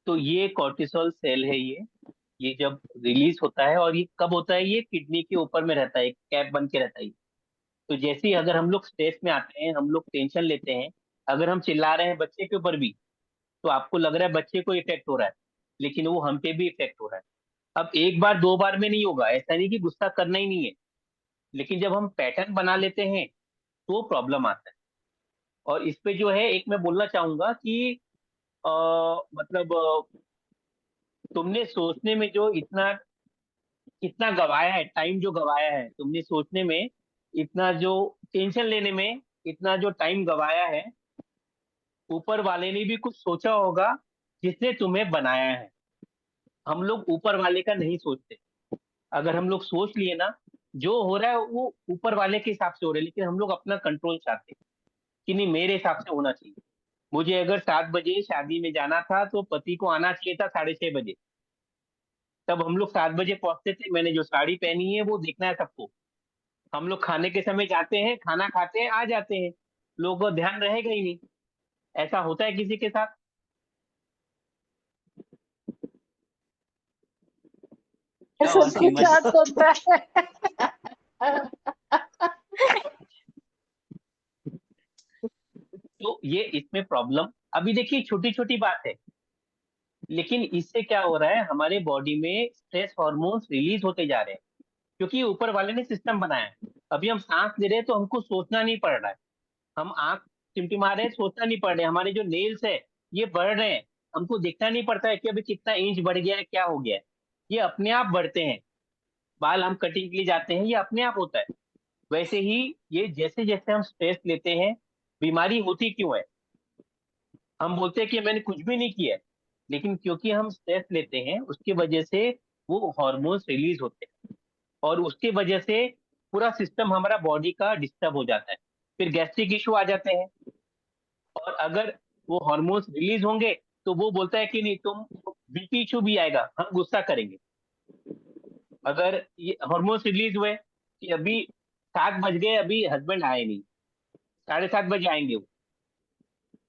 तो ये कॉर्टिसोल सेल है, ये जब रिलीज होता है, और ये कब होता है? ये किडनी के ऊपर में रहता है, कैप बन के रहता है। तो जैसे ही अगर हम लोग स्ट्रेस में आते हैं, हम लोग टेंशन लेते हैं, अगर हम चिल्ला रहे हैं बच्चे के ऊपर भी, तो आपको लग रहा है बच्चे को इफेक्ट हो रहा है, लेकिन वो हम पे भी इफेक्ट हो रहा है। अब एक बार दो बार में नहीं होगा, ऐसा नहीं कि गुस्सा करना ही नहीं है, लेकिन जब हम पैटर्न बना लेते हैं तो प्रॉब्लम आता है। और इस पे जो है, एक मैं बोलना चाहूंगा कि अ, मतलब तुमने सोचने में जो इतना कितना गवाया है, टाइम जो गवाया है तुमने सोचने में, इतना जो टेंशन लेने में, इतना जो टाइम गवाया है, ऊपर वाले ने भी कुछ सोचा होगा जिसने तुम्हें बनाया है। हम लोग ऊपर वाले का नहीं सोचते। अगर हम लोग सोच लिए ना, जो हो रहा है वो ऊपर वाले के हिसाब से हो रहा है, लेकिन हम लोग अपना कंट्रोल चाहते हैं कि नहीं, मेरे हिसाब से होना चाहिए। मुझे अगर 7 बजे शादी में जाना था तो पति को आना चाहिए था 6:30 बजे। तब हम लोग 7 बजे पहुंचते थे। मैंने जो साड़ी पहनी है वो देखना है सबको। हम लोग खाने के समय जाते हैं, खाना खाते हैं, आ जाते हैं, लोगों को ध्यान रहेगा ही नहीं। ऐसा होता है किसी के साथ? क्या हुआ सबके सीमा जी? साथ होता है। तो ये इसमें प्रॉब्लम, अभी देखिए छोटी छोटी बात है, लेकिन इससे क्या हो रहा है, हमारे बॉडी में स्ट्रेस हार्मोन्स रिलीज होते जा रहे हैं, क्योंकि ऊपर वाले ने सिस्टम बनाया है। अभी हम सांस ले रहे हैं तो हमको सोचना नहीं पड़ रहा है। हम आंख टिमटिमा रहे हैं, सोचना नहीं पड़ रहा है। हमारे जो नेल्स है ये बढ़ रहे हैं, हमको देखना नहीं पड़ता है कि अभी कितना इंच बढ़ गया है, क्या हो गया है। ये अपने आप बढ़ते हैं। बाल हम कटिंग के लिए जाते हैं, ये अपने आप होता है। वैसे ही ये जैसे जैसे हम स्ट्रेस लेते हैं, बीमारी होती क्यों है? हम बोलते हैं कि मैंने कुछ भी नहीं किया है, लेकिन क्योंकि हम स्ट्रेस लेते हैं उसकी वजह से वो हार्मोन्स रिलीज होते हैं, और उसकी वजह से पूरा सिस्टम हमारा बॉडी का डिस्टर्ब हो जाता है। फिर गैस्ट्रिक इशू आ जाते हैं। और अगर वो हार्मोन्स रिलीज होंगे तो वो बोलता है कि नहीं, तुम बीपी इशू भी आएगा, हम गुस्सा करेंगे। अगर ये हार्मोन्स रिलीज हुए कि अभी 7 बज गए, अभी हस्बैंड आए नहीं, 7:30 बजे आएंगे वो।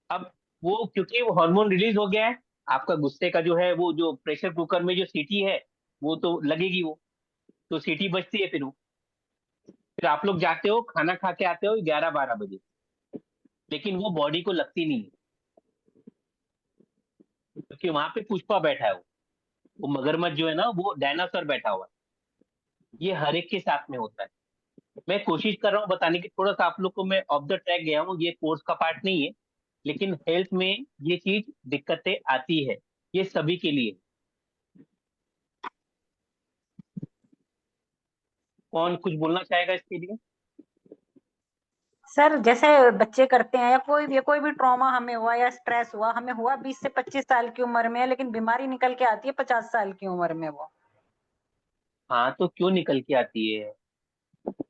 अब वो क्योंकि वो हार्मोन रिलीज हो गया है, आपका गुस्से का जो है, वो जो प्रेशर कुकर में जो सीटी है वो तो लगेगी, वो तो सीटी बजती है। फिर आप लोग जाते हो, खाना खा के आते हो 11-12 बजे, लेकिन वो बॉडी को लगती नहीं है, क्योंकि वहां पे पुष्पा बैठा है। वो मगरमच्छ जो है ना, वो डायनासोर बैठा हुआ है। ये हर एक के साथ में होता है। मैं कोशिश कर रहा हूँ बताने की, थोड़ा सा आप लोग को मैं ऑफ द ट्रैक गया हूँ, ये कोर्स का पार्ट नहीं है, लेकिन हेल्थ में ये चीज दिक्कतें आती है, ये सभी के लिए। कौन कुछ बोलना चाहेगा इसके लिए? सर जैसे बच्चे करते हैं, या कोई भी ट्रॉमा हमें हुआ या स्ट्रेस हुआ, हमें हुआ 20 से 25 साल की उम्र में, लेकिन बीमारी निकल के आती है 50 साल की उम्र में वो। हाँ, तो क्यों निकल के आती है?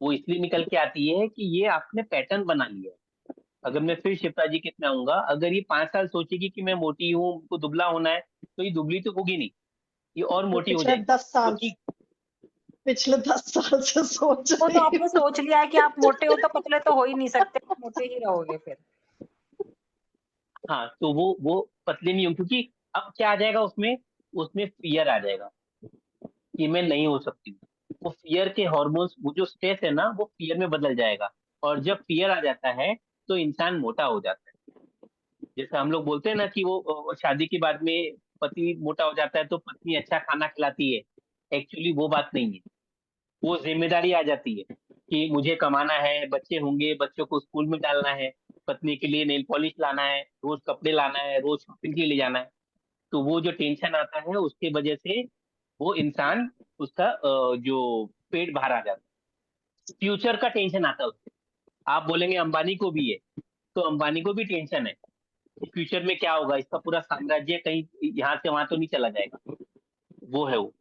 वो इसलिए निकल के आती है कि ये आपने पैटर्न बना लिया है। अगर मैं फिर शिप्रा जी के इसमें आऊंगा, अगर ये 5 साल सोचेगी कि मैं मोटी हूँ, मुझको दुबला होना है, तो ये दुबली तो होगी नहीं, ये और वो मोटी हो जाएगी, क्योंकि पिछले 10 साल से सोच वो तो रही आपने हूँ। सोच लिया है कि आप मोटे हो तो पतले तो हो ही नहीं सकते, आप मोटे ही रहोगे फिर। हाँ, तो वो पतले नहीं हो, क्योंकि अब क्या आ जाएगा उसमें, उसमें फियर आ जाएगा कि मैं नहीं हो सकती हूँ। वो फियर के हॉर्मोन्स, वो जो स्ट्रेस है ना, वो फियर में बदल जाएगा। और जब फियर आ जाता है तो इंसान मोटा हो जाता है। जैसे हम लोग बोलते हैं ना कि वो शादी के बाद में पति मोटा हो जाता है तो पत्नी अच्छा खाना खिलाती है। एक्चुअली वो बात नहीं है। वो जिम्मेदारी आ जाती है कि मुझे कमाना है, बच्चे होंगे, बच्चों को स्कूल में डालना है, पत्नी के लिए नेल पॉलिश लाना है, रोज कपड़े लाना है, रोज शॉपिंग के लिए जाना है। तो वो जो टेंशन आता है उसके वजह से वो इंसान, उसका जो पेट बाहर आ जाता है। फ्यूचर का टेंशन आता है उसको। आप बोलेंगे अंबानी को भी है, तो अंबानी को भी टेंशन है कि फ्यूचर में क्या होगा, इसका पूरा साम्राज्य कहीं यहाँ से वहां तो नहीं चला जाएगा। वो है वो।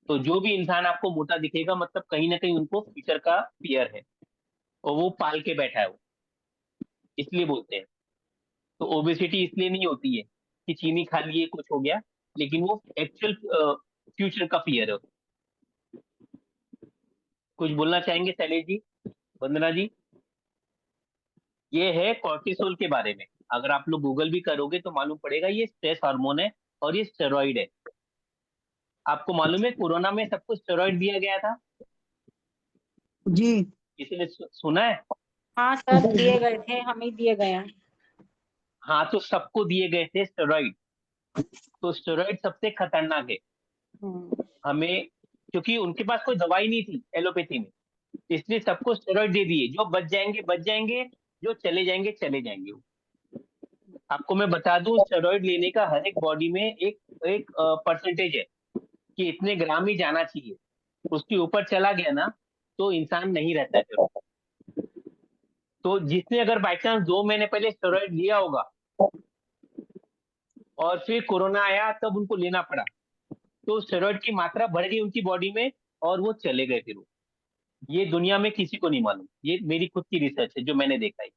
तो जो भी इंसान आपको मोटा दिखेगा, मतलब कहीं ना कहीं उनको फ्यूचर का फियर है और वो पाल के बैठा है वो, इसलिए बोलते हैं। तो ओबेसिटी इसलिए नहीं होती है कि चीनी खा लिए कुछ हो गया, लेकिन वो एक्चुअल फ्यूचर का फियर है। कुछ बोलना चाहेंगे शैलेश जी, वंदना जी? ये है कॉर्टिसोल के बारे में। अगर आप लोग गूगल भी करोगे तो मालूम पड़ेगा, ये स्ट्रेस हार्मोन है और ये स्टेरॉइड है। आपको मालूम है कोरोना में सबको स्टेरॉइड दिया गया था? जी। किसी ने सुना है? हाँ सर, दिए गए थे, हमें दिए गए हैं। हाँ, तो सबको दिए गए थे स्टेरॉइड। तो स्टेरॉइड सबसे खतरनाक है हमें, क्योंकि उनके पास कोई दवाई नहीं थी एलोपैथी में। इसलिए सबको स्टेरॉइड दे दिए। जो बच जाएंगे बच जाएंगे, जो चले जाएंगे चले जाएंगे। आपको मैं बता दूं, स्टेरॉइड लेने का हर एक बॉडी में एक एक परसेंटेज है कि इतने ग्राम ही जाना चाहिए। उसके ऊपर चला गया ना तो इंसान नहीं रहता है फिर। तो जिसने अगर बाई चांस 2 महीने पहले स्टेरॉइड लिया होगा और फिर कोरोना आया तब उनको लेना पड़ा, तो स्टेरॉइड की मात्रा बढ़ गई उनकी बॉडी में और वो चले गए फिर वो। ये दुनिया में किसी को नहीं मालूम, ये मेरी खुद की रिसर्च है जो मैंने देखा है।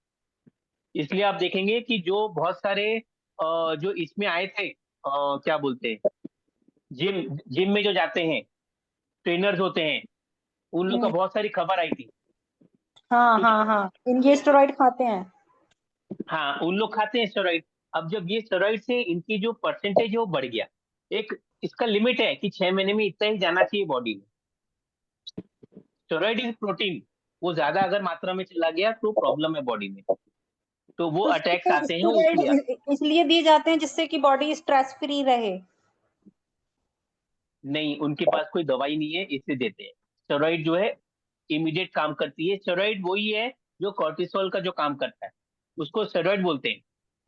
इसलिए आप देखेंगे कि जो बहुत सारे जो इसमें आए थे, क्या बोलते हैं, जिम जिम में जो जाते हैं, ट्रेनर्स होते हैं, उन लोग का बहुत सारी खबर आई थी। हाँ क्योंकि हाँ हाँ, ये स्टेरॉइड खाते हैं। हाँ, उन लोग खाते हैं स्टेरॉइड। अब जब ये स्टेरॉइड से इनकी जो परसेंटेज है वो बढ़ गया। एक इसका लिमिट है कि 6 महीने में इतना ही जाना चाहिए बॉडी में। स्टेरॉइड इज प्रोटीन, वो ज्यादा अगर मात्रा में चला गया तो प्रॉब्लम है बॉडी में। तो वो तो अटैक्स आते हैं स्टेरॉइड उसलिए। इसलिए दिए जाते हैं जिससे कि बॉडी स्ट्रेस फ्री रहे। नहीं, उनके पास कोई दवाई नहीं है इसलिए देते हैं। स्टेरॉइड जो है इमीडिएट काम करती है। स्टेरॉइड वही है जो कॉर्टिसोल का जो काम करता है, उसको स्टेरॉइड बोलते हैं,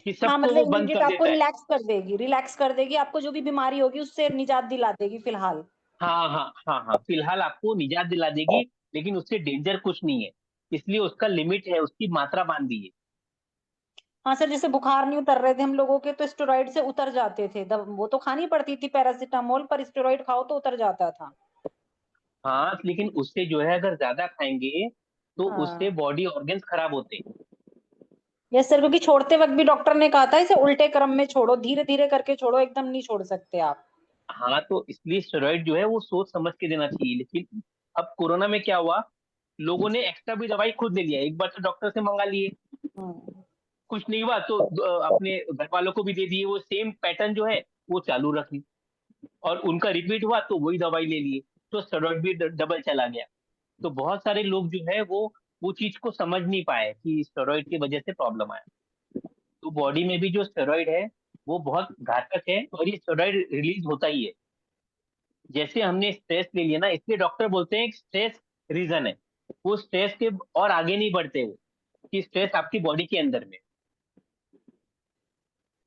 कि हाँ सबको मतलब वो बंद इमीडिएट कर आपको देता है। रिलैक्स कर देगी, आपको जो भी बीमारी होगी उससे निजात दिला देगी फिलहाल। हाँ हाँ हाँ हाँ, फिलहाल आपको निजात दिला देगी, लेकिन उससे डेंजर कुछ नहीं है। इसलिए उसका लिमिट है, उसकी मात्रा बांध दी है। हाँ सर, जैसे बुखार नहीं उतर रहे थे हम लोगों के तो स्टेरॉइड से उतर जाते थे, वो तो खानी पड़ती थी पैरासीटामोल, पर स्टेरॉइड खाओ तो उतर जाता था। हाँ, लेकिन उससे जो है अगर ज्यादा खाएंगे तो उससे हाँ बॉडी ऑर्गन्स खराब होते हैं। यस सर, क्योंकि छोड़ते वक्त भी डॉक्टर ने कहा था इसे उल्टे क्रम में छोड़ो, धीरे धीरे करके छोड़ो, एकदम नहीं छोड़ सकते आप। हाँ, तो इसलिए स्टेरॉइड जो है वो सोच समझ के देना चाहिए। लेकिन अब कोरोना में क्या हुआ, लोगों ने एक्स्ट्रा भी दवाई खुद ले लिया। एक बार तो डॉक्टर से मंगा लिए, हम्म। कुछ नहीं हुआ तो अपने घर वालों को भी दे दिए। वो सेम पैटर्न जो है वो चालू रखी, और उनका रिपीट हुआ तो वही दवाई ले लिए, तो स्टेरॉइड भी डबल चला गया। तो बहुत सारे लोग जो है वो चीज को समझ नहीं पाए कि स्टेरॉइड की वजह से प्रॉब्लम आया। तो बॉडी में भी जो स्टेरॉइड है वो बहुत घातक है, और ये स्टेरॉइड रिलीज होता ही है जैसे हमने स्ट्रेस ले लिया ना। इसलिए डॉक्टर बोलते हैं स्ट्रेस रीजन है। वो स्ट्रेस के और आगे नहीं बढ़ते वो, कि स्ट्रेस आपकी बॉडी के अंदर में।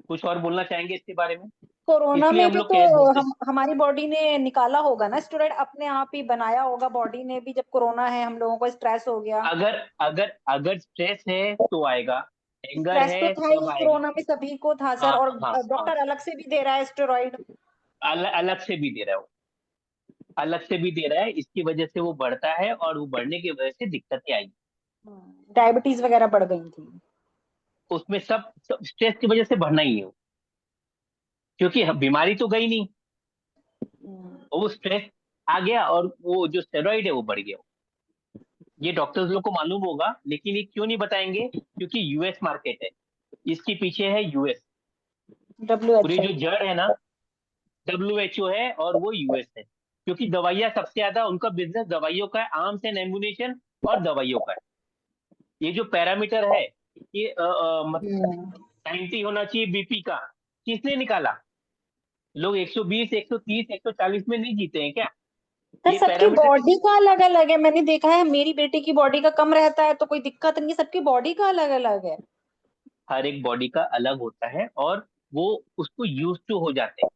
कुछ और बोलना चाहेंगे इसके बारे में? कोरोना इसलिए में हम भी लोग तो कह बोलते, हमारी बॉडी ने निकाला होगा ना स्टेरॉइड, अपने आप ही बनाया होगा बॉडी ने भी, जब कोरोना है हम लोगों को स्ट्रेस हो गया। अगर अगर अगर स्ट्रेस है तो आएगा, एंगर स्ट्रेस तो है था तब ही, आएगा। कोरोना में सभी को था सर, हाँ और हाँ हाँ, डॉक्टर अलग से भी दे रहा है स्टेरॉइड। अलग से भी दे रहा है वो, अलग से भी दे रहा है। इसकी वजह से वो बढ़ता है, और वो बढ़ने की वजह से दिक्कतें आई। डायबिटीज वगैरह बढ़ गई थी। उसमें सब स्ट्रेस की वजह से बढ़ना ही है वो, क्योंकि बीमारी तो गई नहीं, वो स्ट्रेस आ गया और वो जो स्टेरॉइड है वो बढ़ गया। ये डॉक्टर्स लोग को मालूम होगा, लेकिन ये क्यों नहीं बताएंगे? क्योंकि यूएस मार्केट है, इसके पीछे है यूएस। पूरी WHO। जो जड़ है ना, WHO है और वो US है, क्योंकि दवाइयाँ सबसे ज्यादा उनका बिजनेस दवाइयों का है, आर्म्स एंड एम्युनिशन और दवाइयों का है। ये जो पैरामीटर है ये मतलब 90 होना चाहिए बीपी का, किसने निकाला? लोग 120, 130, 140 में नहीं जीते हैं क्या? तो ये सबकी पैरामीटर बॉडी का अलग अलग है, मैंने देखा है मेरी बेटी की बॉडी का कम रहता है तो कोई दिक्कत नहीं, सबकी बॉडी का अलग अलग है। हर एक बॉडी का अलग होता है और वो उसको यूज टू हो जाते हैं।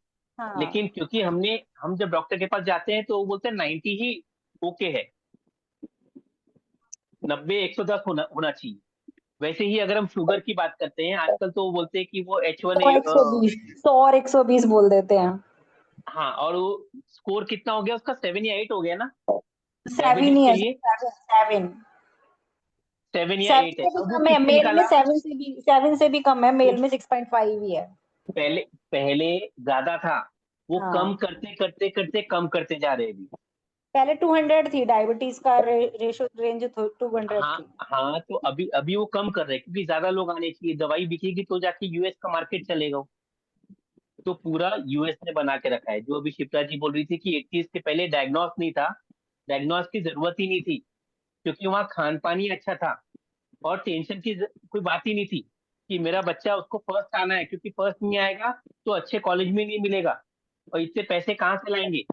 लेकिन हाँ क्योंकि हम जब डॉक्टर के पास जाते हैं तो वो बोलते हैं 90 ही ओके है, 90 110 होना चाहिए। वैसे ही अगर हम शुगर की बात करते हैं आजकल तो वो बोलते हैं कि वो H1 100 120, 100 और 120 बोल देते हैं। हाँ, और वो स्कोर कितना हो गया उसका, 7 या 8 हो गया ना 7 डायबिटीज ही के है, लिए, 7 7 या 8 7 है। से भी अब वो कम है किसने मेल में, निकाला? 7 से भी कम है वो मेल में, 6.5 ही है। पहले पहले ज्यादा था, वो कम हाँ करते करते करते कम करते जा रहे हैं अभी। पहले 200 थी डायबिटीज का रेशो, रेंज 200 हाँ थी। हाँ, तो अभी अभी वो कम कर रहे हैं क्योंकि ज्यादा लोग आने चाहिए, दवाई बिकेगी तो जाके US का मार्केट चलेगा। तो पूरा US ने बना के रखा है। जो अभी शिप्रा जी बोल रही थी कि 80s के पहले डायग्नोस नहीं था, डायग्नोस की जरूरत ही नहीं थी, क्योंकि वहाँ खान पान ही अच्छा था और टेंशन की कोई बात ही नहीं थी कि मेरा बच्चा उसको फर्स्ट आना है, क्योंकि फर्स्ट नहीं आएगा तो अच्छे कॉलेज में नहीं मिलेगा और इतने पैसे कहाँ से लाएंगे।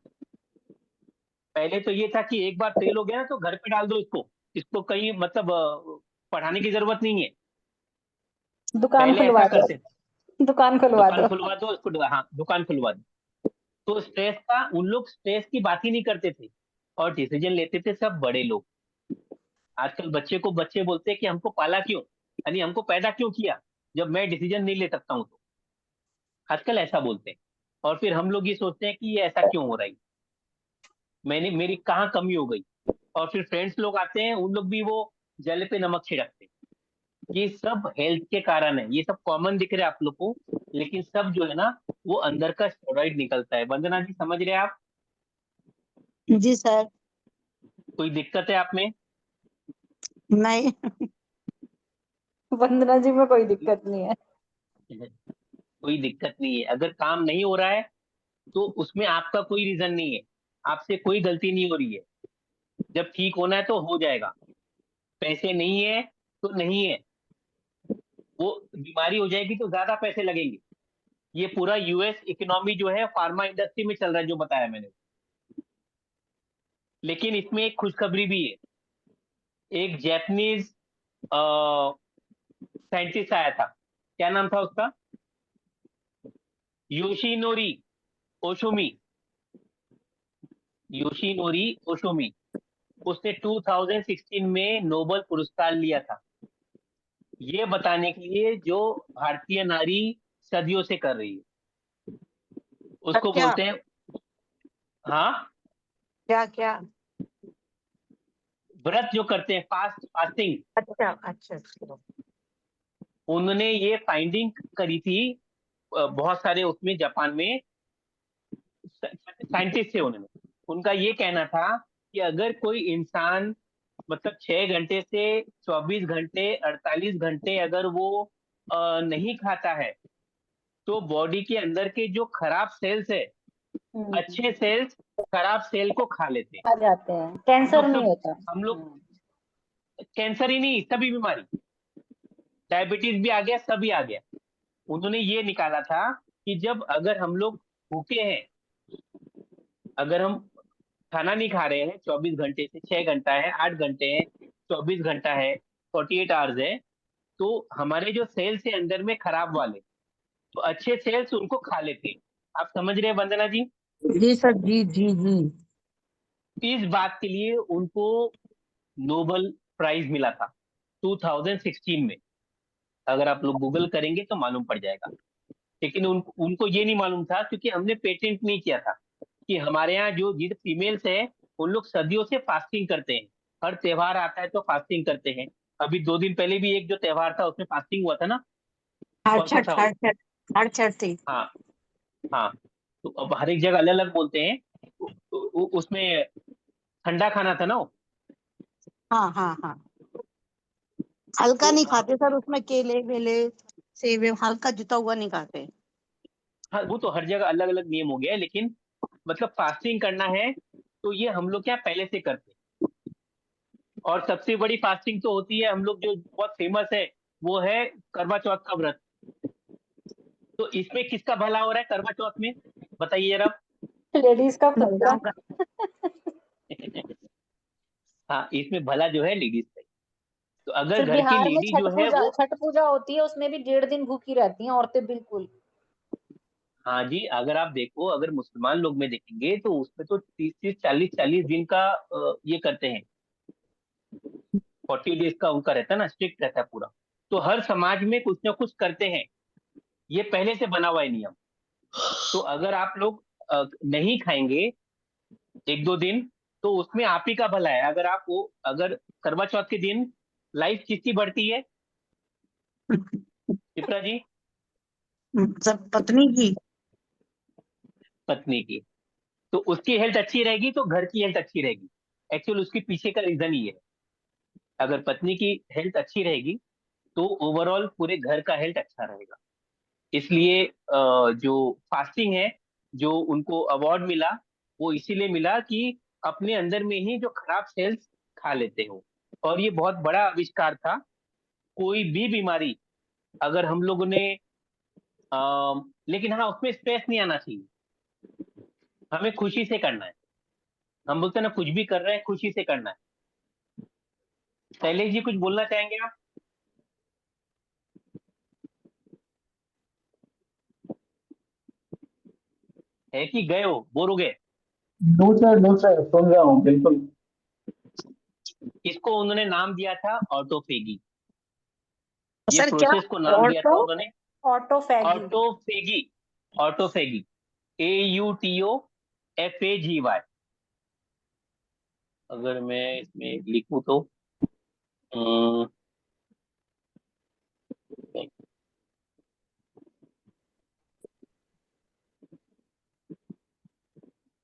पहले तो ये था कि एक बार फेल हो गया ना तो घर पे डाल दो इसको, इसको कहीं मतलब पढ़ाने की जरूरत नहीं है। दुकान पहले खुलवा ऐसा दो, करते थे, दुकान खुलवा दुकान दो। खुलवा दो इसको, हाँ दुकान खुलवा दो। तो स्ट्रेस का, उन लोग स्ट्रेस की बात ही नहीं करते थे और डिसीजन लेते थे सब बड़े लोग। आजकल बच्चे को बच्चे बोलते हैं कि हमको पाला क्यों, यानी हमको पैदा क्यों किया जब मैं डिसीजन नहीं ले सकता हूँ। तो आजकल ऐसा बोलते हैं और फिर हम लोग ये सोचते हैं कि ये ऐसा क्यों हो रहा है, मेरी कहाँ कमी हो गई। और फिर फ्रेंड्स लोग आते हैं, उन लोग भी वो जले पे नमक छिड़कते हैं। ये सब हेल्थ के कारण है, ये सब कॉमन दिख रहा है आप लोग को, लेकिन सब जो है ना वो अंदर का स्टेरॉइड निकलता है। वंदना जी समझ रहे हैं आप? जी सर। कोई दिक्कत है आप में? नहीं। वंदना जी में कोई दिक्कत नहीं है। कोई दिक्कत नहीं है। अगर काम नहीं हो रहा है तो उसमें आपका कोई रीजन नहीं है, आपसे कोई गलती नहीं हो रही है। जब ठीक होना है तो हो जाएगा। पैसे नहीं है तो नहीं है, वो बीमारी हो जाएगी तो ज्यादा पैसे लगेंगे। ये पूरा US इकोनॉमी जो है फार्मा इंडस्ट्री में चल रहा है, जो बताया मैंने। लेकिन इसमें एक खुशखबरी भी है। एक जैपनीज साइंटिस्ट आया था, क्या नाम था उसका, योशिनोरी ओशोमी, योशिनोरी ओशोमी। उसने 2016 में नोबेल पुरस्कार लिया था, ये बताने के लिए जो भारतीय नारी सदियों से कर रही है, उसको क्या बोलते हैं। हाँ, क्या क्या? व्रत जो करते हैं, फास्टिंग। अच्छा अच्छा अच्छा। उन्होंने ये फाइंडिंग करी थी, बहुत सारे उसमें जापान में साइंटिस्ट थे, उन्होंने उनका ये कहना था कि अगर कोई इंसान मतलब 6 घंटे से 24 घंटे 48 घंटे अगर वो नहीं खाता है तो बॉडी के अंदर के जो खराब सेल्स है, अच्छे सेल्स खराब सेल को खा लेते हैं। आ जाते हैं, हम कैंसर लोग नहीं सब, होता। हम लोग कैंसर ही नहीं, सभी बीमारी, डायबिटीज भी आ गया, सभी आ गया। उन्होंने ये निकाला था कि जब अगर हम लोग भूखे हैं, अगर हम खाना नहीं खा रहे हैं 24 घंटे से, 6 घंटा है, 8 घंटे है, 24 घंटा है, 48 आवर्स है, तो हमारे जो सेल्स है अंदर में खराब वाले, तो अच्छे सेल्स उनको खा लेते हैं। आप समझ रहे हैं वंदना जी? जी सर, जी जी जी। इस बात के लिए उनको नोबेल प्राइज मिला था 2016 में। अगर आप लोग गूगल करेंगे तो मालूम पड़ जाएगा। लेकिन उनको ये नहीं मालूम था, क्योंकि हमने पेटेंट नहीं किया था कि हमारे यहाँ जो जिन फीमेल्स है उन लोग सदियों से फास्टिंग करते हैं। हर त्योहार आता है तो फास्टिंग करते हैं। अभी 2 दिन पहले भी एक जो त्योहार था उसमें फास्टिंग हुआ था ना, हर कौन सा छठ था हर वो? छठ हर छठ थी। हाँ हाँ। तो अब हर एक जगह अलग अलग बोलते हैं। उसमें ठंडा खाना था ना वो। हाँ हाँ हाँ। हल्का तो नहीं खाते सर, उसमें केले वेले सेब वेब हल्का जुता हुआ नहीं खाते। हाँ वो तो हर जगह अलग अलग नियम हो गया है, लेकिन मतलब फास्टिंग करना है तो ये हम लोग क्या पहले से करते हैं। और सबसे बड़ी फास्टिंग तो होती है हम लोग जो बहुत फेमस है, वो है करवा चौथ का व्रत। तो इसमें किसका भला हो रहा है करवा चौथ में, बताइए जरा। लेडीज का खुद का। महिलाओं का। हाँ इसमें भला जो है लेडीज का ही। तो अगर फिर घर की बिहार में लेडी जो है वो, छठ पूजा होती है, उसमें भी 1.5 दिन भूखी रहती हैं औरतें बिल्कुल। हाँ जी अगर आप देखो, अगर मुसलमान लोग में देखेंगे तो उसमें तो 30 30 40 40 दिन का ये करते हैं। 40 डेज का उनका रहता है ना, स्ट्रिक्ट रहता है पूरा। तो हर समाज में कुछ ना कुछ करते हैं, ये पहले से बना हुआ है नियम। तो अगर आप लोग नहीं खाएंगे 1 2 दिन, तो उसमें आप ही का भला है। अगर आप वो, अगर करवा चौथ के दिन लाइफ किसकी बढ़ती है चित्रा जी? सब पत्नी की। पत्नी की। तो उसकी हेल्थ अच्छी रहेगी तो घर की हेल्थ अच्छी रहेगी। एक्चुअल उसके पीछे का रीजन ही है। अगर पत्नी की हेल्थ अच्छी रहेगी तो ओवरऑल पूरे घर का हेल्थ अच्छा रहेगा। इसलिए जो फास्टिंग है, जो उनको अवार्ड मिला, वो इसीलिए मिला कि अपने अंदर में ही जो खराब सेल्स खा लेते हो। और ये बहुत बड़ा आविष्कार था। कोई भी बीमारी अगर हम लोगों ने लेकिन हाँ उसमें स्ट्रेस नहीं आना चाहिए, हमें खुशी से करना है। हम बोलते हैं ना कुछ भी कर रहे हैं खुशी से करना है। शैलेश जी कुछ बोलना चाहेंगे आप? है कि गए हो, बोर हो गए? नो सर सुन रहा हूँ बिल्कुल। इसको उन्होंने नाम दिया था ऑटोफेगी। ये सर क्या? प्रोसेस को नाम दिया ऑटो। था उन्होंने ऑटोफैगी। ऑटोफेगी। Autophagy, AUTOFAGY। अगर मैं इसमें लिखूं तो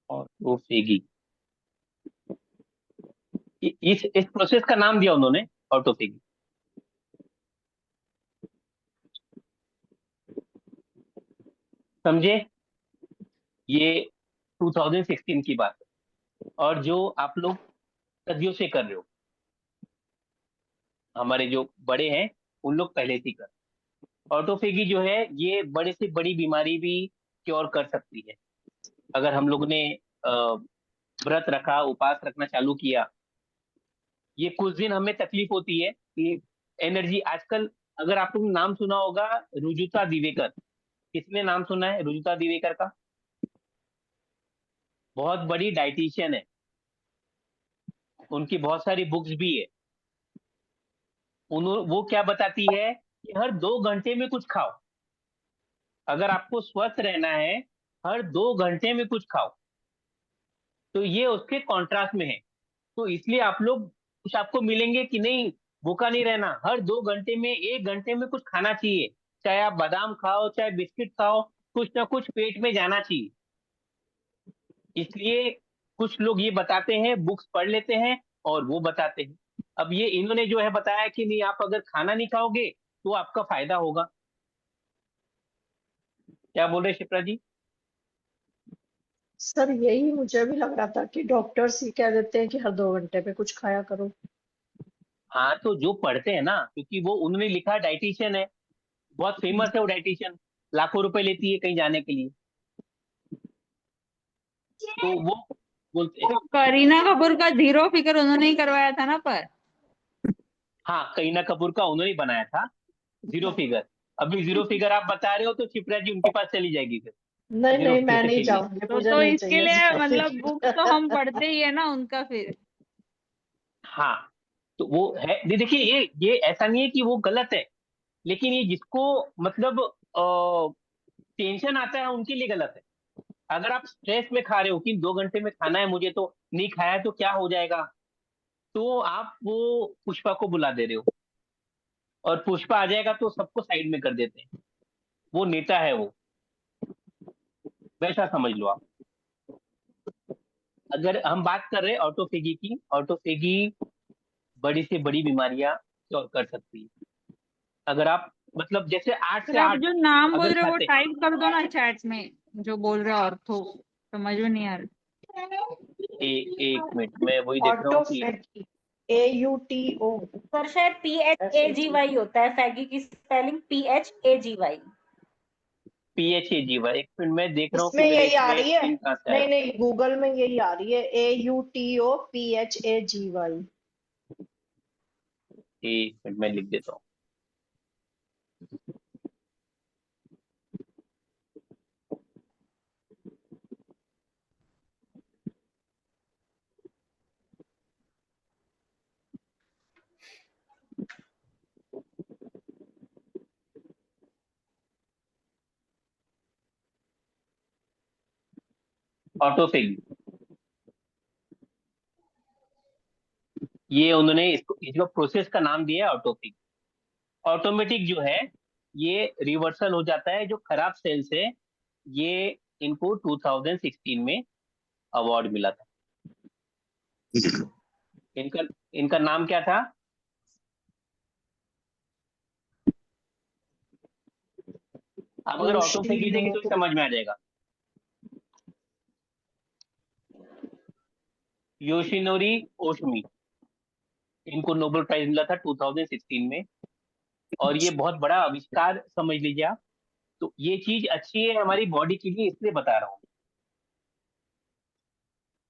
ऑटोफेगी, इस प्रोसेस का नाम दिया उन्होंने ऑटोफेगी। समझे? ये 2016 की बात है, और जो आप लोग सदियों से कर रहे हो, हमारे जो बड़े हैं उन लोग पहले से ही कर। ऑटोफेगी जो है ये बड़े से बड़ी बीमारी भी क्योर कर सकती है। अगर हम लोग ने अ, व्रत रखा, उपास रखना चालू किया, ये कुछ दिन हमें तकलीफ होती है कि एनर्जी आजकल, अगर आप लोग ने नाम सुना होगा रुजुता दिवेकर। किसने नाम सुना है रुजुता दिवेकर का? बहुत बड़ी डाइटिशियन है, उनकी बहुत सारी बुक्स भी है। वो क्या बताती है कि हर 2 घंटे में कुछ खाओ। अगर आपको स्वस्थ रहना है, हर 2 घंटे में कुछ खाओ। तो ये उसके कॉन्ट्रास्ट में है। तो इसलिए आप लोग कुछ आपको मिलेंगे कि नहीं, भूखा नहीं रहना, हर 2 घंटे में 1 घंटे में कुछ खाना चाहिए। चाहे आप बादाम खाओ चाहे बिस्किट खाओ, कुछ ना कुछ पेट में जाना चाहिए। इसलिए कुछ लोग ये बताते हैं, बुक्स पढ़ लेते हैं और वो बताते हैं। अब ये इन्होंने जो है बताया कि नहीं, आप अगर खाना नहीं खाओगे तो आपका फायदा होगा। क्या बोल रहे हैं शिप्रा जी? सर यही मुझे भी लग रहा था कि डॉक्टर्स ही कह देते हैं कि हर 2 घंटे पे कुछ खाया करो। हाँ तो जो पढ़ते हैं ना, क्योंकि वो उन्होंने लिखा, डाइटिशियन है, बहुत फेमस है वो डाइटिशियन, लाखों रुपए लेती है कहीं जाने के लिए। तो वो बोलते हैं। वो करीना कपूर का 0 फिगर उन्होंने ही करवाया था ना पर। हाँ करीना कपूर का उन्होंने ही बनाया था 0 फिगर। अभी 0 फिगर आप बता रहे हो तो शिप्रा जी उनके पास चली जाएगी फिर नहीं जीरो नहीं, मैं फिगर नहीं के लिए। जाऊंगी, मुझे तो नहीं इसके चाहिए लिए 0 फिगर। मतलब बुक्स तो हम पढ़ते ही है ना उनका फिर। हाँ तो वो है, देखिए ये ऐसा नहीं है कि वो गलत है, लेकिन ये जिसको मतलब टेंशन आता है उनके लिए गलत है। अगर आप स्ट्रेस में खा रहे हो कि 2 घंटे में खाना है मुझे, तो नहीं खाया तो क्या हो जाएगा, तो आप वो पुष्पा को बुला दे रहे हो, और पुष्पा आ जाएगा तो सबको साइड में कर देते हैं। वो नेता है वो, वैसा समझ लो आप। अगर हम बात कर रहे हैं ऑटोफेगी की, ऑटोफेगी बड़ी से बड़ी बीमारियां क्योर कर सकती है। अगर आप मतलब जैसे 8 से फिर आप 8 जो नाम बोल अगर रहे हो वो खाते, टाइप कर दो ना चैट में, जो बोल रहे हो ऑर्थो, समझ में नहीं आ रहा। एक मिनट मैं वही देख रहा हूँ कि ऑटोफेगी, AUTO। सर शायद PHAGY होता है, फैगी की स्पेलिंग PHAGY। PHAGY, एक मिनट मैं देख रहा हूँ कि इसमें मेरे यही आ इसमें रही है, पिन कहाँ से नहीं आया। नहीं, गूगल में यही आ रही है, AUTOPHAGY। एक मिनट मैं लिख देता हूँ। ऑटोफेगी, ये उन्होंने इसको प्रोसेस का नाम दिया है ऑटोफेगी। ऑटोमेटिक जो है ये रिवर्सल हो जाता है जो खराब सेल्स है। ये इनको 2016 में अवार्ड मिला था। इनका इनका नाम क्या था? आप अगर ऑटोफेगी देंगे तो समझ में आ जाएगा। योशिनोरी ओशमी, इनको नोबेल प्राइज मिला था 2016 में। और ये बहुत बड़ा आविष्कार समझ लीजिए आप। तो ये चीज अच्छी है हमारी बॉडी के लिए, इसलिए बता रहा हूँ।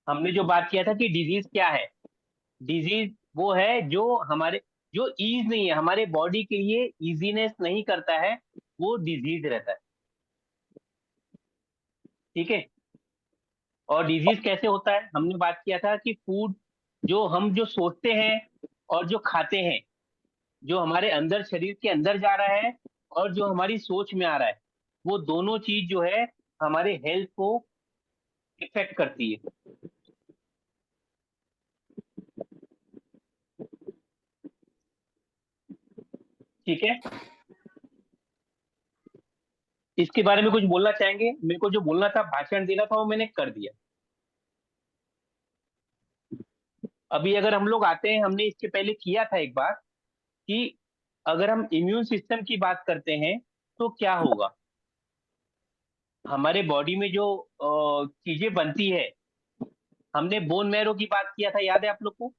हमने जो बात किया था कि डिजीज क्या है, डिजीज वो है जो हमारे, जो ईज नहीं है हमारे बॉडी के लिए, इजीनेस नहीं करता है, वो डिजीज रहता है। ठीक है। और डिजीज कैसे होता है, हमने बात किया था कि फूड, जो हम जो सोचते हैं और जो खाते हैं, जो हमारे अंदर शरीर के अंदर जा रहा है और जो हमारी सोच में आ रहा है, वो दोनों चीज जो है हमारे हेल्थ को इफेक्ट करती है। ठीक है। इसके बारे में कुछ बोलना चाहेंगे? मेरे को जो बोलना था, भाषण देना था, वो मैंने कर दिया। अभी अगर हम लोग आते हैं, हमने इसके पहले किया था एक बार कि अगर हम इम्यून सिस्टम की बात करते हैं तो क्या होगा। हमारे बॉडी में जो चीजें बनती है, हमने बोन मैरो की बात किया था, याद है आप लोग को?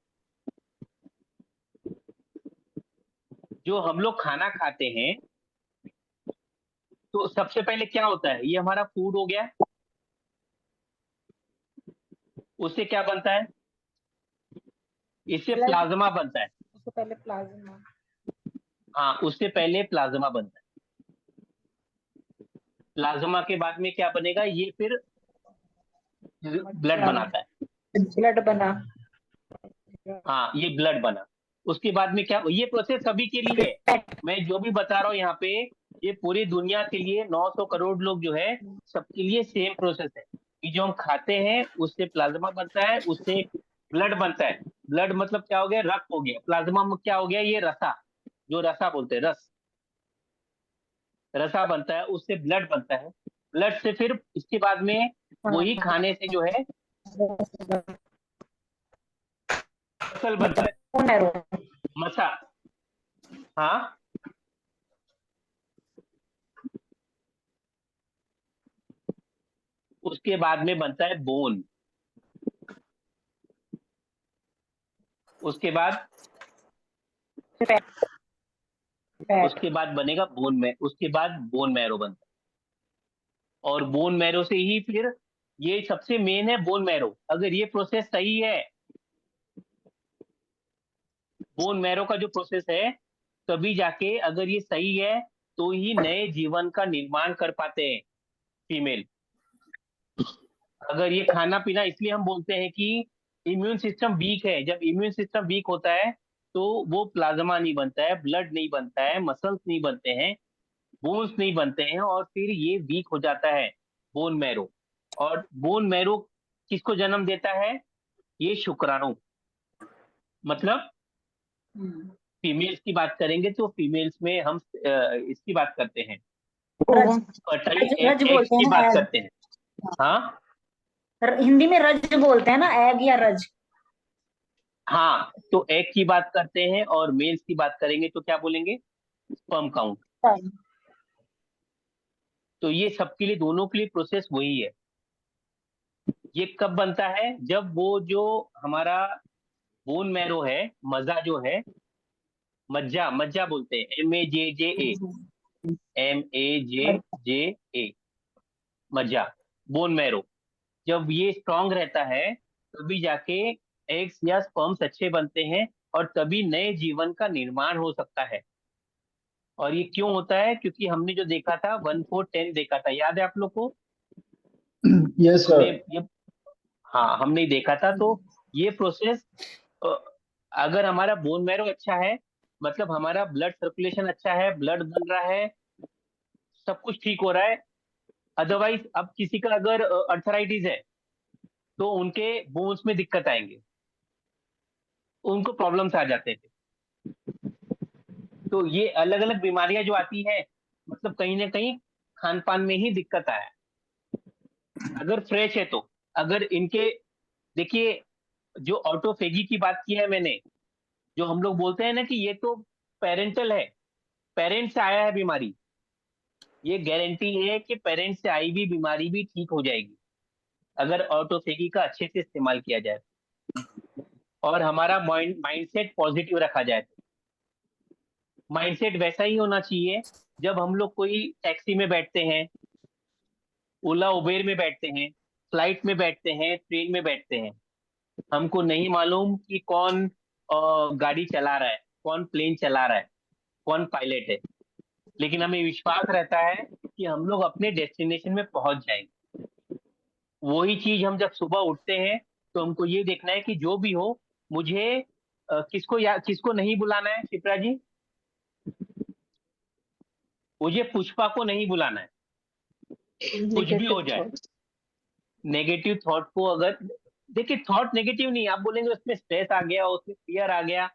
जो हम लोग खाना खाते हैं तो सबसे पहले क्या होता है, ये हमारा फूड हो गया। उससे क्या बनता है? इससे ब्लड, प्लाज्मा बनता है। उससे पहले प्लाज्मा। हाँ, उससे पहले प्लाज्मा बनता है। प्लाज्मा के बाद में क्या बनेगा, ये फिर ब्लड बनाता है। ब्लड बना। हाँ, ये ब्लड बना। उसके बाद में क्या, ये प्रोसेस सभी के लिए है। मैं जो भी बता रहा हूँ यहाँ पे, ये पूरी दुनिया के लिए 900 करोड़ लोग जो है, सबके लिए सेम प्रोसेस है कि जो हम खाते हैं उससे प्लाज्मा बनता है, उससे ब्लड बनता है। ब्लड मतलब क्या हो गया, रक्त हो गया। प्लाज्मा में क्या हो गया, ये रसा, जो रसा बोलते हैं, रस, रसा बनता है, उससे ब्लड बनता है। ब्लड से फिर इसके बाद में वही खाने से जो है मसल बनता है। मसा, हाँ, उसके बाद में बनता है बोन। उसके बाद उसके बाद बनेगा बोन में, उसके बाद बोन मैरो बनता है। और बोन मैरो से ही फिर, ये सबसे मेन है बोन मैरो। अगर ये प्रोसेस सही है, बोन मैरो का जो प्रोसेस है, तभी जाके अगर ये सही है तो ही नए जीवन का निर्माण कर पाते हैं फीमेल। अगर ये खाना पीना, इसलिए हम बोलते हैं कि इम्यून सिस्टम वीक है। जब इम्यून सिस्टम वीक होता है तो वो प्लाज्मा नहीं बनता है, ब्लड नहीं बनता है, मसल्स नहीं बनते हैं, बोन्स नहीं बनते हैं, और फिर ये वीक हो जाता है बोन मैरो। और बोन मैरो किसको जन्म देता है, ये शुक्राणु। मतलब फीमेल्स की बात करेंगे तो फीमेल्स में हम इसकी बात करते हैं, रज, फर्टाइल रज एग्स बोलते हैं की ना, बात एग। करते हैं। हाँ, हिंदी में रज बोलते हैं ना, एग या रज। हाँ, तो एग की बात करते हैं, और मेल्स की बात करेंगे तो क्या बोलेंगे, स्पर्म काउंट। टाइम। तो ये सबके लिए, दोनों के लिए प्रोसेस वही है। ये कब बनता है? जब वो जो हमारा बोन मैरो है, मज्जा जो है, मज्जा मज्जा बोलते हैं, MAJJA, MAJJA, मज्जा, बोन मैरो, जब ये स्ट्रांग रहता है तभी जाके एग्स या स्पर्म्स अच्छे बनते हैं और तभी नए जीवन का निर्माण हो सकता है। और ये क्यों होता है? क्योंकि हमने जो देखा था 1/4-10 देखा था, याद है आप लोग को? यस हमने सर। ये, हाँ हमने देखा था। तो ये प्रोसेस, अगर हमारा बोन मैरो अच्छा है, मतलब हमारा ब्लड सर्कुलेशन अच्छा है, ब्लड बन रहा है, सब कुछ ठीक हो रहा है। अदरवाइज अब किसी का अगर अर्थराइटिस है तो उनके बोन्स में दिक्कत आएंगे, उनको प्रॉब्लम्स आ जाते थे। तो ये अलग अलग बीमारियां जो आती है, मतलब कहीं ना कहीं खान पान में ही दिक्कत आया। अगर फ्रेश है तो, अगर इनके, देखिए, जो ऑटोफेगी की बात की है मैंने, जो हम लोग बोलते हैं ना कि ये तो पेरेंटल है, पेरेंट्स से आया है बीमारी, ये गारंटी है कि पेरेंट्स से आई हुई बीमारी भी ठीक हो जाएगी अगर ऑटोफेगी का अच्छे से इस्तेमाल किया जाए और हमारा माइंडसेट पॉजिटिव रखा जाए। माइंडसेट वैसा ही होना चाहिए, जब हम लोग कोई टैक्सी में बैठते हैं, ओला उबेर में बैठते हैं, फ्लाइट में बैठते हैं, ट्रेन में बैठते हैं, हमको नहीं मालूम कि कौन गाड़ी चला रहा है, कौन प्लेन चला रहा है, कौन पायलट है, लेकिन हमें विश्वास रहता है कि हम लोग अपने डेस्टिनेशन में पहुंच जाएंगे। वही चीज हम जब सुबह उठते हैं तो हमको ये देखना है कि जो भी हो, मुझे किसको नहीं बुलाना है शिप्रा जी? मुझे पुष्पा को नहीं बुलाना है, कुछ भी हो नेगेटिव जाए। थॉट्स। नेगेटिव थॉट को अगर, देखिए थॉट नेगेटिव नहीं, आप बोलेंगे उसमें स्ट्रेस आ गया, उसमें फियर आ गया,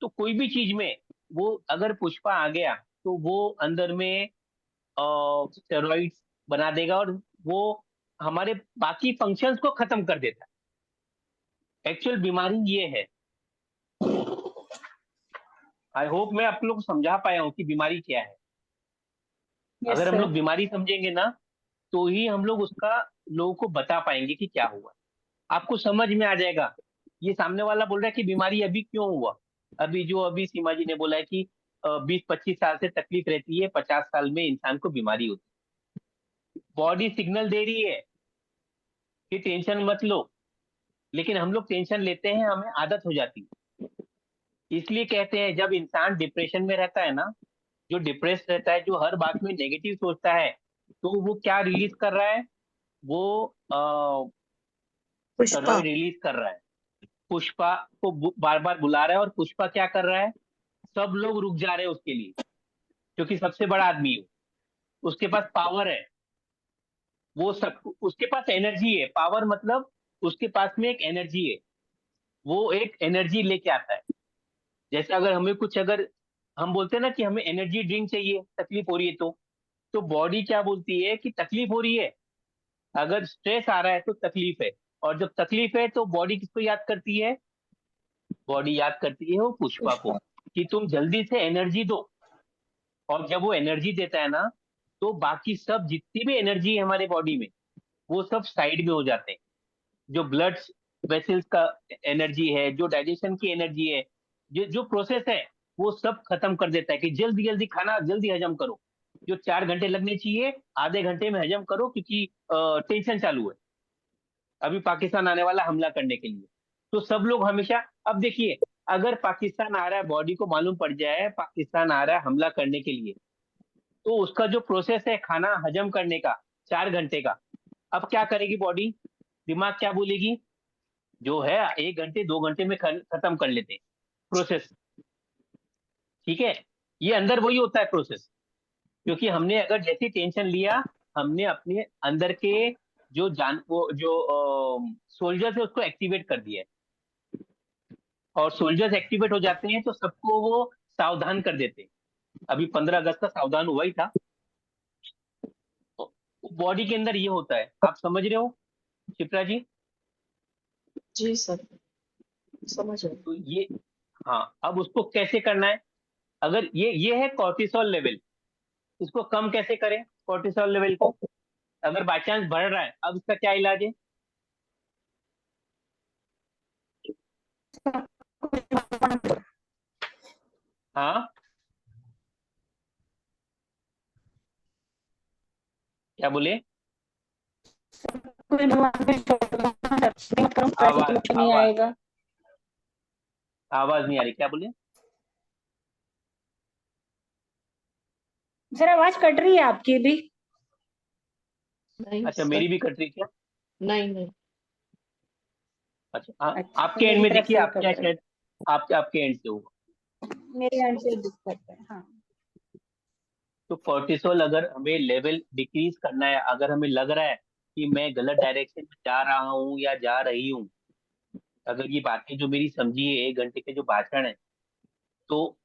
तो कोई भी चीज में वो अगर पुष्पा आ गया तो वो अंदर में स्टेरॉइड्स बना देगा और वो हमारे बाकी फंक्शंस को खत्म कर देता है। एक्चुअल बीमारी ये है। आई होप मैं आप लोग को समझा पाया हूँ कि बीमारी क्या है। यस अगर हम सर। लोग बीमारी समझेंगे ना, तो ही हम लोग उसका लोगों को बता पाएंगे कि क्या हुआ। आपको समझ में आ जाएगा। ये सामने वाला बोल रहा है कि बीमारी अभी क्यों हुआ, अभी सीमा जी ने बोला है कि 20-25 साल से तकलीफ रहती है, 50 साल में इंसान को बीमारी होती है। बॉडी सिग्नल दे रही है कि टेंशन मत लो, लेकिन हम लोग टेंशन लेते हैं, हमें आदत हो जाती है। इसलिए कहते हैं जब इंसान डिप्रेशन में रहता है ना, जो डिप्रेस रहता है, जो हर बात में नेगेटिव सोचता है, तो वो क्या रिलीज कर रहा है? वो पुष्पा। स्टेरॉइड रिलीज कर रहा है। पुष्पा को बार बार बुला रहा है और पुष्पा क्या कर रहा है? सब लोग रुक जा रहे हैं उसके लिए, क्योंकि सबसे बड़ा आदमी है, उसके पास पावर है, वो सब, उसके पास एनर्जी है। पावर मतलब उसके पास में एक एनर्जी है, वो एक एनर्जी लेके आता है। जैसे अगर हमें कुछ, अगर हम बोलते हैं ना कि हमें एनर्जी ड्रिंक चाहिए, तकलीफ हो रही है तो बॉडी क्या बोलती है कि तकलीफ हो रही है, अगर स्ट्रेस आ रहा है तो तकलीफ है, और जब तकलीफ है तो बॉडी किसको याद करती है? बॉडी याद करती है वो पुष्पा को, पुष्पा। कि तुम जल्दी से एनर्जी दो। और जब वो एनर्जी देता है ना, तो बाकी सब जितनी भी एनर्जी है हमारे बॉडी में, वो सब साइड में हो जाते हैं। जो ब्लड वेसल्स का एनर्जी है, जो डाइजेशन की एनर्जी है, जो जो प्रोसेस है, वो सब खत्म कर देता है कि जल्दी जल्दी खाना, जल्दी हजम करो। जो 4 घंटे लगने चाहिए, आधे घंटे में हजम करो, क्योंकि टेंशन चालू है, अभी पाकिस्तान आने वाला हमला करने के लिए। तो सब लोग हमेशा, अब देखिए, अगर पाकिस्तान आ रहा है, बॉडी को मालूम पड़ जाए पाकिस्तान आ रहा है हमला करने के लिए, तो उसका जो प्रोसेस है खाना हजम करने का, 4 घंटे का, अब क्या करेगी बॉडी? दिमाग क्या बोलेगी? जो है 1 घंटे 2 घंटे में खत्म कर लेते हैं प्रोसेस। ठीक है, ये अंदर वही होता है प्रोसेस, क्योंकि हमने अगर जैसी टेंशन लिया, हमने अपने अंदर के जो जान वो जो सोल्जर्स है उसको एक्टिवेट कर दिया है, और सोल्जर्स एक्टिवेट हो जाते हैं तो सबको वो सावधान कर देते हैं। अभी 15 अगस्त का सावधान हुआ ही था। तो बॉडी के अंदर ये होता है, आप समझ रहे हो शिप्रा जी? जी सर, समझ रहे। तो ये, हाँ, अब उसको कैसे करना है? अगर ये है कॉर्टिसोल लेवल, इसको कम कैसे करें कोर्टिसोल लेवल को? अगर बाई चांस बढ़ रहा है, अब इसका क्या इलाज है? हाँ, क्या बोले? कोई भगवान पे छोड़ दो, मत करो, पैसे तो आवाज मुझे नहीं आवाज आएगा। आवाज नहीं आ रही, क्या बोले? सर आवाज कट रही है आपकी भी। नहीं अच्छा, सर, मेरी भी कट रही क्या? नहीं नहीं। अच्छा, अच्छा, तो आपके एंड मेरी में तरफ देखिए, से ही आपके कट रही शायद आपके एंड से होगा। है, मेरे एंड से दिक्कत है। हाँ, तो कोर्टिसोल अगर हमें लेवल डिक्रीज करना है, अगर हमें लग रहा है कि मैं गलत डायरेक्शन में जा रहा हूँ या जा रही हूँ, अगर ये बातें जो मेरी समझी है 1 घंटे के जो भाषण है, तो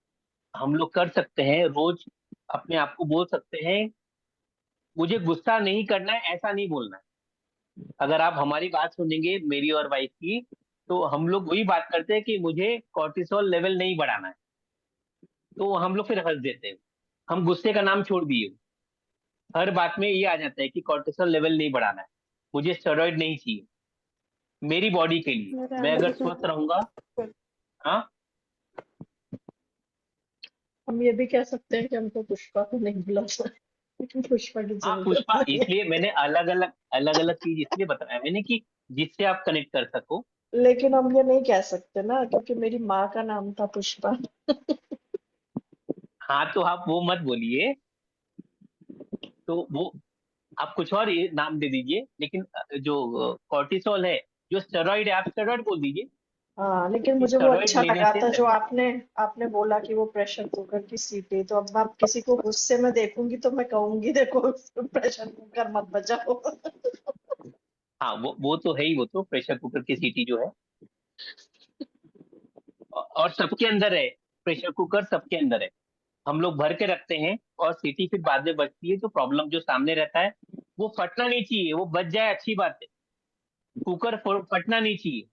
हम लोग कर सकते हैं रोज, अपने आप को बोल सकते हैं, मुझे गुस्सा नहीं करना है, ऐसा नहीं बोलना है। अगर आप हमारी बात सुनेंगे, मेरी और वाइफ की, तो हम लोग वही बात करते हैं कि मुझे कोर्टिसोल लेवल नहीं बढ़ाना है, तो हम लोग फिर हंस देते हैं। हम गुस्से का नाम छोड़ दिए, हर बात में ये आ जाता है कि कोर्टिसोल लेवल नहीं बढ़ाना है, मुझे स्टेरॉइड नहीं चाहिए मेरी बॉडी के लिए, मेरे मैं एंड अगर से स्वस्थ रहूंगा। हाँ, हम ये भी कह सकते हैं कि हमको पुष्पा को नहीं बुलाना है, क्योंकि पुष्पा की हाँ जरूरत पुष्पा, नहीं है। इसलिए मैंने अलग अलग चीज इसलिए बताया मैंने कि जिससे आप कनेक्ट कर सको। लेकिन हम ये नहीं कह सकते ना, क्योंकि मेरी माँ का नाम था पुष्पा। हाँ, तो आप वो मत बोलिए, तो वो आप कुछ और ये नाम दे दीजिए, लेकिन जो कॉर्टिसोल है, जो स्टेरॉइड है, आप स्टेरॉइड बोल दीजिए हाँ, लेकिन कि मुझे वो स्टेरॉइड अच्छा लेने लगा से था जो आपने आपने बोला कि वो प्रेशर कुकर की सीटी। तो अब आप किसी को गुस्से में देखूंगी तो मैं कहूंगी, देखो प्रेशर कुकर मत बजाओ। हाँ, वो तो है ही, वो तो प्रेशर कुकर की सीटी जो है, और सबके अंदर है, प्रेशर कुकर सबके अंदर है, हम लोग भर के रखते हैं और सीटी फिर बाद में बचती है, तो प्रॉब्लम जो सामने रहता है वो फटना नहीं चाहिए, वो बच जाए अच्छी बात है, कुकर फटना नहीं चाहिए।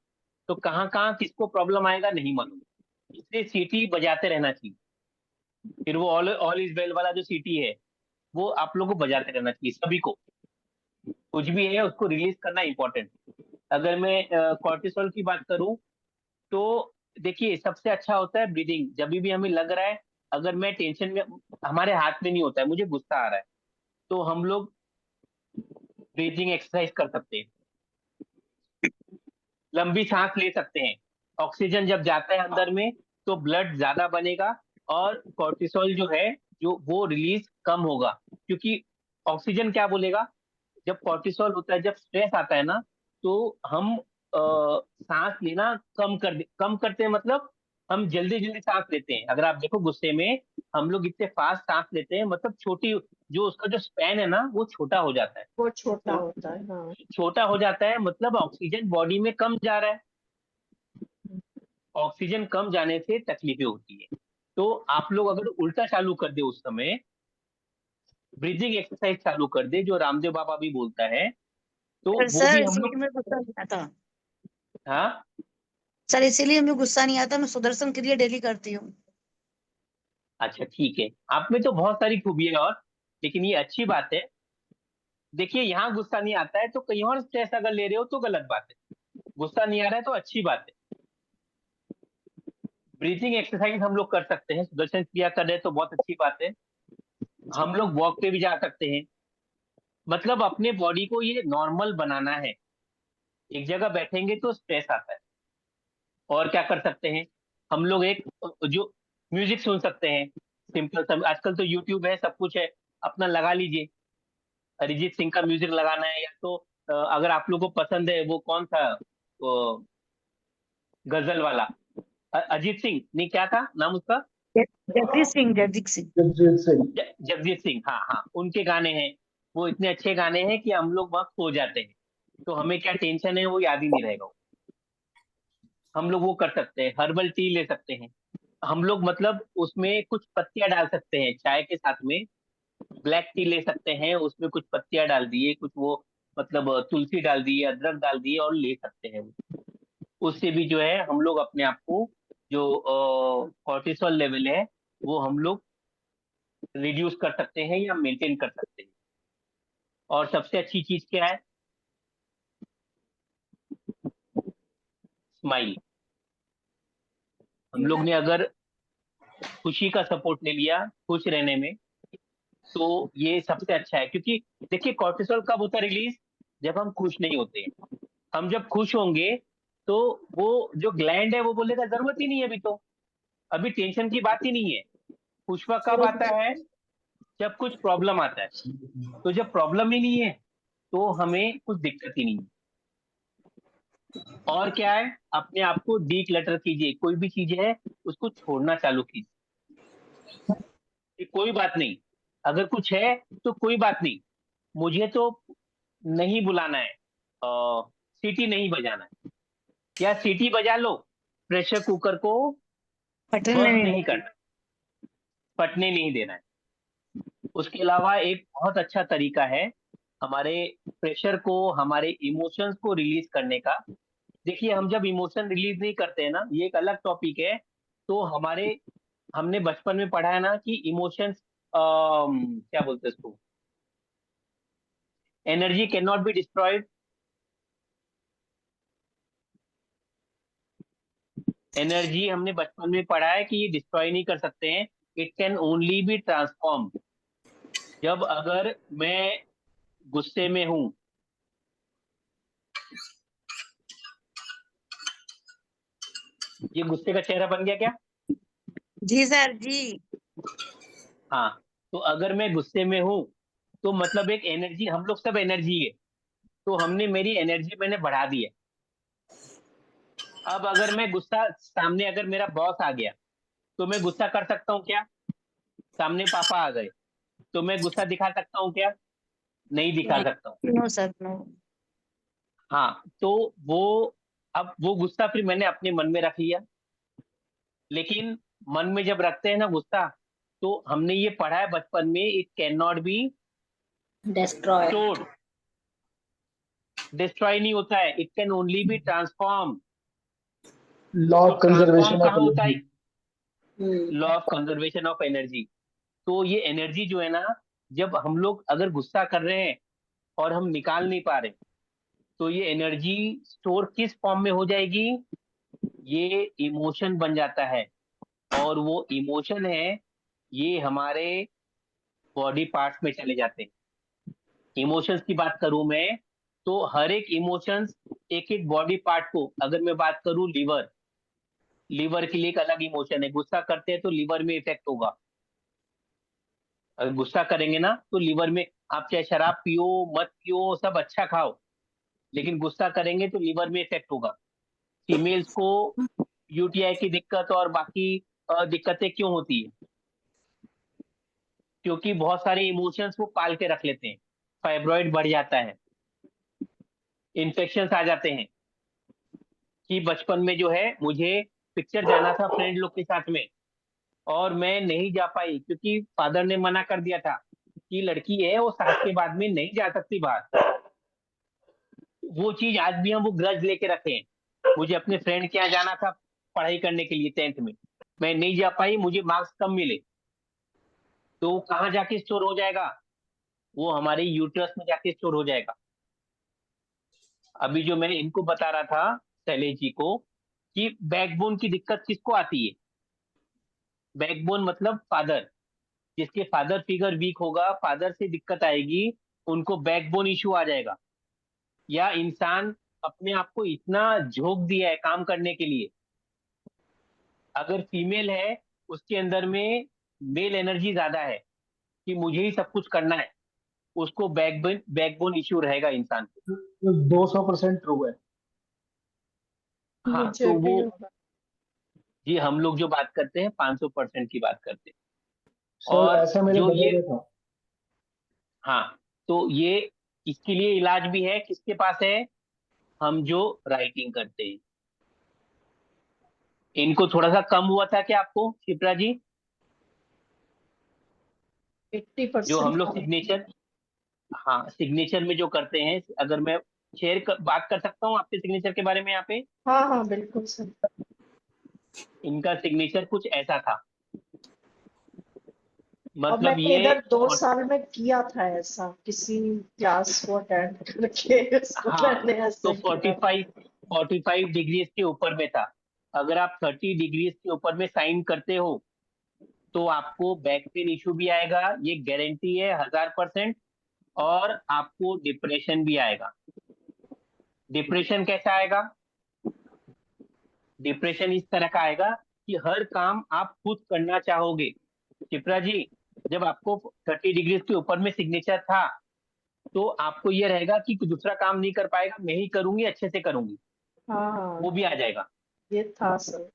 तो कहाँ कहाँ किसको प्रॉब्लम आएगा नहीं मालूम, इसलिए सीटी बजाते रहना चाहिए। फिर वो ऑल ऑल इज वेल वाला जो सीटी है, वो आप लोगों को बजाते रहना चाहिए सभी को, कुछ भी है उसको रिलीज करना इंपॉर्टेंट। अगर मैं कॉर्टिसोल की बात करूं, तो देखिए सबसे अच्छा होता है ब्रीदिंग, जब भी हमें लग रहा है, अगर मैं टेंशन में, हमारे हाथ में नहीं होता है, मुझे गुस्सा आ रहा है, तो हम लोग ब्रीदिंग एक्सरसाइज कर सकते हैं, लंबी सांस ले सकते हैं। ऑक्सीजन जब जाता है अंदर में, तो ब्लड ज्यादा बनेगा, और कोर्टिसोल जो है, जो वो रिलीज कम होगा, क्योंकि ऑक्सीजन क्या बोलेगा, जब कोर्टिसोल होता है, जब स्ट्रेस आता है ना, तो हम सांस लेना कम करते हैं, मतलब हम जल्दी जल्दी सांस लेते हैं। अगर आप देखो गुस्से में हम लोग इतने फास्ट सांस लेते हैं, मतलब छोटी, जो उसका जो स्पैन है ना, वो छोटा हो जाता है। वो छोटा तो होता है, हाँ। छोटा हो जाता है, मतलब ऑक्सीजन बॉडी में कम जा रहा है, ऑक्सीजन कम जाने से तकलीफें होती है। तो आप लोग अगर उल्टा चालू कर दे, उस समय ब्रीदिंग एक्सरसाइज चालू कर दे, जो रामदेव बाबा भी बोलता है, तो सर वो भी सर हम इसीलिए लोग। मुझे गुस्सा नहीं आता। हाँ, सर इसीलिए मुझे गुस्सा नहीं आता, मैं सुदर्शन क्रिया डेली करती हूँ। अच्छा ठीक है, आप में तो बहुत सारी खूबियां है, और लेकिन ये अच्छी बात है। देखिए, यहाँ गुस्सा नहीं आता है, तो कहीं और स्ट्रेस अगर ले रहे हो तो गलत बात है, गुस्सा नहीं आ रहा है तो अच्छी बात है। ब्रीथिंग एक्सरसाइज हम लोग कर सकते हैं, सुदर्शन क्रिया कर रहे हैं तो बहुत अच्छी बात है। हम लोग वॉक पे भी जा सकते हैं, मतलब अपने बॉडी को ये नॉर्मल बनाना है। एक जगह बैठेंगे तो स्ट्रेस आता है, और क्या कर सकते हैं, हम लोग एक जो म्यूजिक सुन सकते हैं, सिंपल सा, आजकल तो यूट्यूब है, सब कुछ है, अपना लगा लीजिए, अरिजीत सिंह का म्यूजिक लगाना है, या तो अगर आप लोग को पसंद है, वो कौन था, वो गजल वाला, अजीत सिंह नहीं, क्या था नाम उसका, जगदीश सिंह, जगदीश सिंह। जगजीत सिंह। जगजीत सिंह, हाँ हाँ, उनके गाने हैं, वो इतने अच्छे गाने हैं कि हम लोग वक्त खो जाते हैं, तो हमें क्या टेंशन है वो याद ही नहीं रहेगा। हम लोग वो कर सकते हैं, हर्बल टी ले सकते हैं, हम लोग मतलब उसमें कुछ पत्तियां डाल सकते हैं चाय के साथ में, ब्लैक टी ले सकते हैं, उसमें कुछ पत्तियां डाल दिए, कुछ वो मतलब तुलसी डाल दिए, अदरक डाल दिए, और ले सकते हैं। उससे भी जो है हम लोग अपने आप को, जो कॉर्टिसोल लेवल है, वो हम लोग रिड्यूस कर सकते हैं या मेंटेन कर सकते हैं। और सबसे अच्छी चीज क्या है? स्माइल। हम लोग ने अगर खुशी का सपोर्ट ले लिया खुश रहने में, तो ये सबसे अच्छा है। क्योंकि देखिए कॉर्टिसोल कब होता है रिलीज? जब हम खुश नहीं होते हैं। हम जब खुश होंगे तो वो जो ग्लैंड है वो बोलेगा जरूरत ही नहीं है अभी, तो अभी टेंशन की बात ही नहीं है। पुष्पा कब आता है? जब कुछ प्रॉब्लम आता है। तो जब प्रॉब्लम ही नहीं है तो हमें कुछ दिक्कत ही नहीं है। और क्या है, अपने आप को डीक्लटर कीजिए। कोई भी चीज है उसको छोड़ना चालू कीजिए कि कोई बात नहीं, अगर कुछ है तो कोई बात नहीं, मुझे तो नहीं बुलाना है, सीटी नहीं बजाना है। या सीटी बजा लो, प्रेशर कुकर को पटन बर्स्ट नहीं नहीं देते। करना, फटने नहीं देना है। उसके अलावा एक बहुत अच्छा तरीका है हमारे प्रेशर को, हमारे इमोशंस को रिलीज करने का। देखिए हम जब इमोशन रिलीज नहीं करते हैं ना, ये एक अलग टॉपिक है। तो हमने बचपन में पढ़ा है ना कि इमोशंस, क्या बोलते हैं इसको, energy can not be destroyed. Energy हमने बचपन में पढ़ा है कि ये डिस्ट्रॉय नहीं कर सकते हैं, it can only be transform. जब अगर मैं गुस्से में हूं, ये गुस्से का चेहरा बन गया क्या? जी सर जी। हाँ। तो अगर मैं गुस्से में हूं तो मतलब एक एनर्जी, हम लोग सब एनर्जी है, तो हमने मेरी एनर्जी मैंने बढ़ा दी है। अब अगर मैं गुस्सा, सामने अगर मेरा बॉस आ गया तो मैं गुस्सा कर सकता हूँ क्या? सामने पापा आ गए तो मैं गुस्सा दिखा सकता हूँ क्या? नहीं दिखा नहीं। सकता हूँ। No sir no. हाँ। तो वो, अब वो गुस्सा फिर मैंने अपने मन में रख लिया। लेकिन मन में जब रखते हैं ना गुस्सा, तो हमने ये पढ़ा है बचपन में, it can not be destroy. Stored, destroy नहीं होता है, it can only be transform. Law तो ऑफ ट्रांसफॉर्म कंजर्वेशन ऑफ कहाँ होता है? Energy. Law of conservation of energy. तो ये एनर्जी जो है ना, जब हम लोग अगर गुस्सा कर रहे हैं और हम निकाल नहीं पा रहे, तो ये एनर्जी स्टोर किस फॉर्म में हो जाएगी? ये इमोशन बन जाता है। और वो इमोशन है, ये हमारे बॉडी पार्ट्स में चले जाते हैं। इमोशंस की बात करूं मैं, तो हर एक इमोशंस एक एक बॉडी पार्ट को, अगर मैं बात करूं लीवर, लीवर के लिए एक अलग इमोशन है। गुस्सा करते हैं तो लीवर में इफेक्ट होगा। अगर गुस्सा करेंगे ना तो लीवर में, आप चाहे शराब पियो मत पियो सब अच्छा खाओ, लेकिन गुस्सा करेंगे तो लीवर में इफेक्ट होगा। फीमेल्स को यूटीआई की दिक्कत और बाकी दिक्कतें क्यों होती है? क्योंकि बहुत सारे इमोशंस वो पाल के रख लेते हैं। फाइब्रॉइड बढ़ जाता है, इन्फेक्शंस आ जाते हैं। कि बचपन में जो है मुझे पिक्चर जाना था फ्रेंड लोग के साथ में, और मैं नहीं जा पाई क्योंकि फादर ने मना कर दिया था कि लड़की है वो 7 के बाद में नहीं जा सकती बाहर। वो चीज आज भी हम वो ग्रज लेके रखे हैं। मुझे अपने फ्रेंड के यहाँ जाना था पढ़ाई करने के लिए 10th में, मैं नहीं जा पाई, मुझे मार्क्स कम मिले। तो वो कहाँ जाके स्टोर हो जाएगा? वो हमारे यूट्रस में जाके स्टोर हो जाएगा। अभी जो मैं इनको बता रहा था शैलेश जी को, कि बैकबोन की दिक्कत किसको आती है? बैकबोन मतलब फादर, जिसके फादर फिगर वीक होगा, फादर से दिक्कत आएगी, उनको बैकबोन इशू आ जाएगा। या इंसान अपने आप को इतना झोंक दिया है काम करने के लिए। अगर फीमेल है, उसके अंदर में मेल एनर्जी ज्यादा है कि मुझे ही सब कुछ करना है, उसको बैकबोन इशू रहेगा इंसान को। 200% ट्रू है। हाँ मुझे तो भी वो, होगा। जी हम लोग जो बात करते हैं 500% की बात करते हैं। सर और ऐसा मेरे जो बदल ये, में था। हाँ, तो ये, इसके लिए इलाज भी है, किसके पास है? हम जो राइटिंग करते हैं। इनको थोड़ा सा कम हुआ था क्या आपको शिप्रा जी? जो 80% हम लोग कम। सिग्नेचर, हाँ सिग्नेचर में जो करते हैं, अगर मैं बात कर सकता हूँ आपके सिग्नेचर के बारे में यहाँ पे। हाँ हाँ बिल्कुल सर। इनका सिग्नेचर कुछ ऐसा था, और मतलब मैंने ये इधर 2 साल में किया था ऐसा, किसी क्लास को अटेंड करके इसको हाँ, मैंने तो ऐसे किया था। 45 डिग्रीज के ऊपर में था। अगर आप 30 डिग्रीज के ऊपर में साइन करते हो तो आपको बैक पेन इशू भी आएगा, ये गारंटी है 1000%। और आपको डिप्रेशन भी आएगा। डिप्रेशन कैसा आएगा? डिप्रेशन इस तरह का आएगा कि हर काम आप खुद करना चाहोगे। चित्रा जी, जब आपको 30 डिग्रीज के ऊपर में सिग्नेचर था तो आपको ये रहेगा कि दूसरा काम नहीं कर पाएगा, मैं ही करूंगी, अच्छे से करूंगी, हाँ हाँ, वो भी आ जाएगा। ये था सर।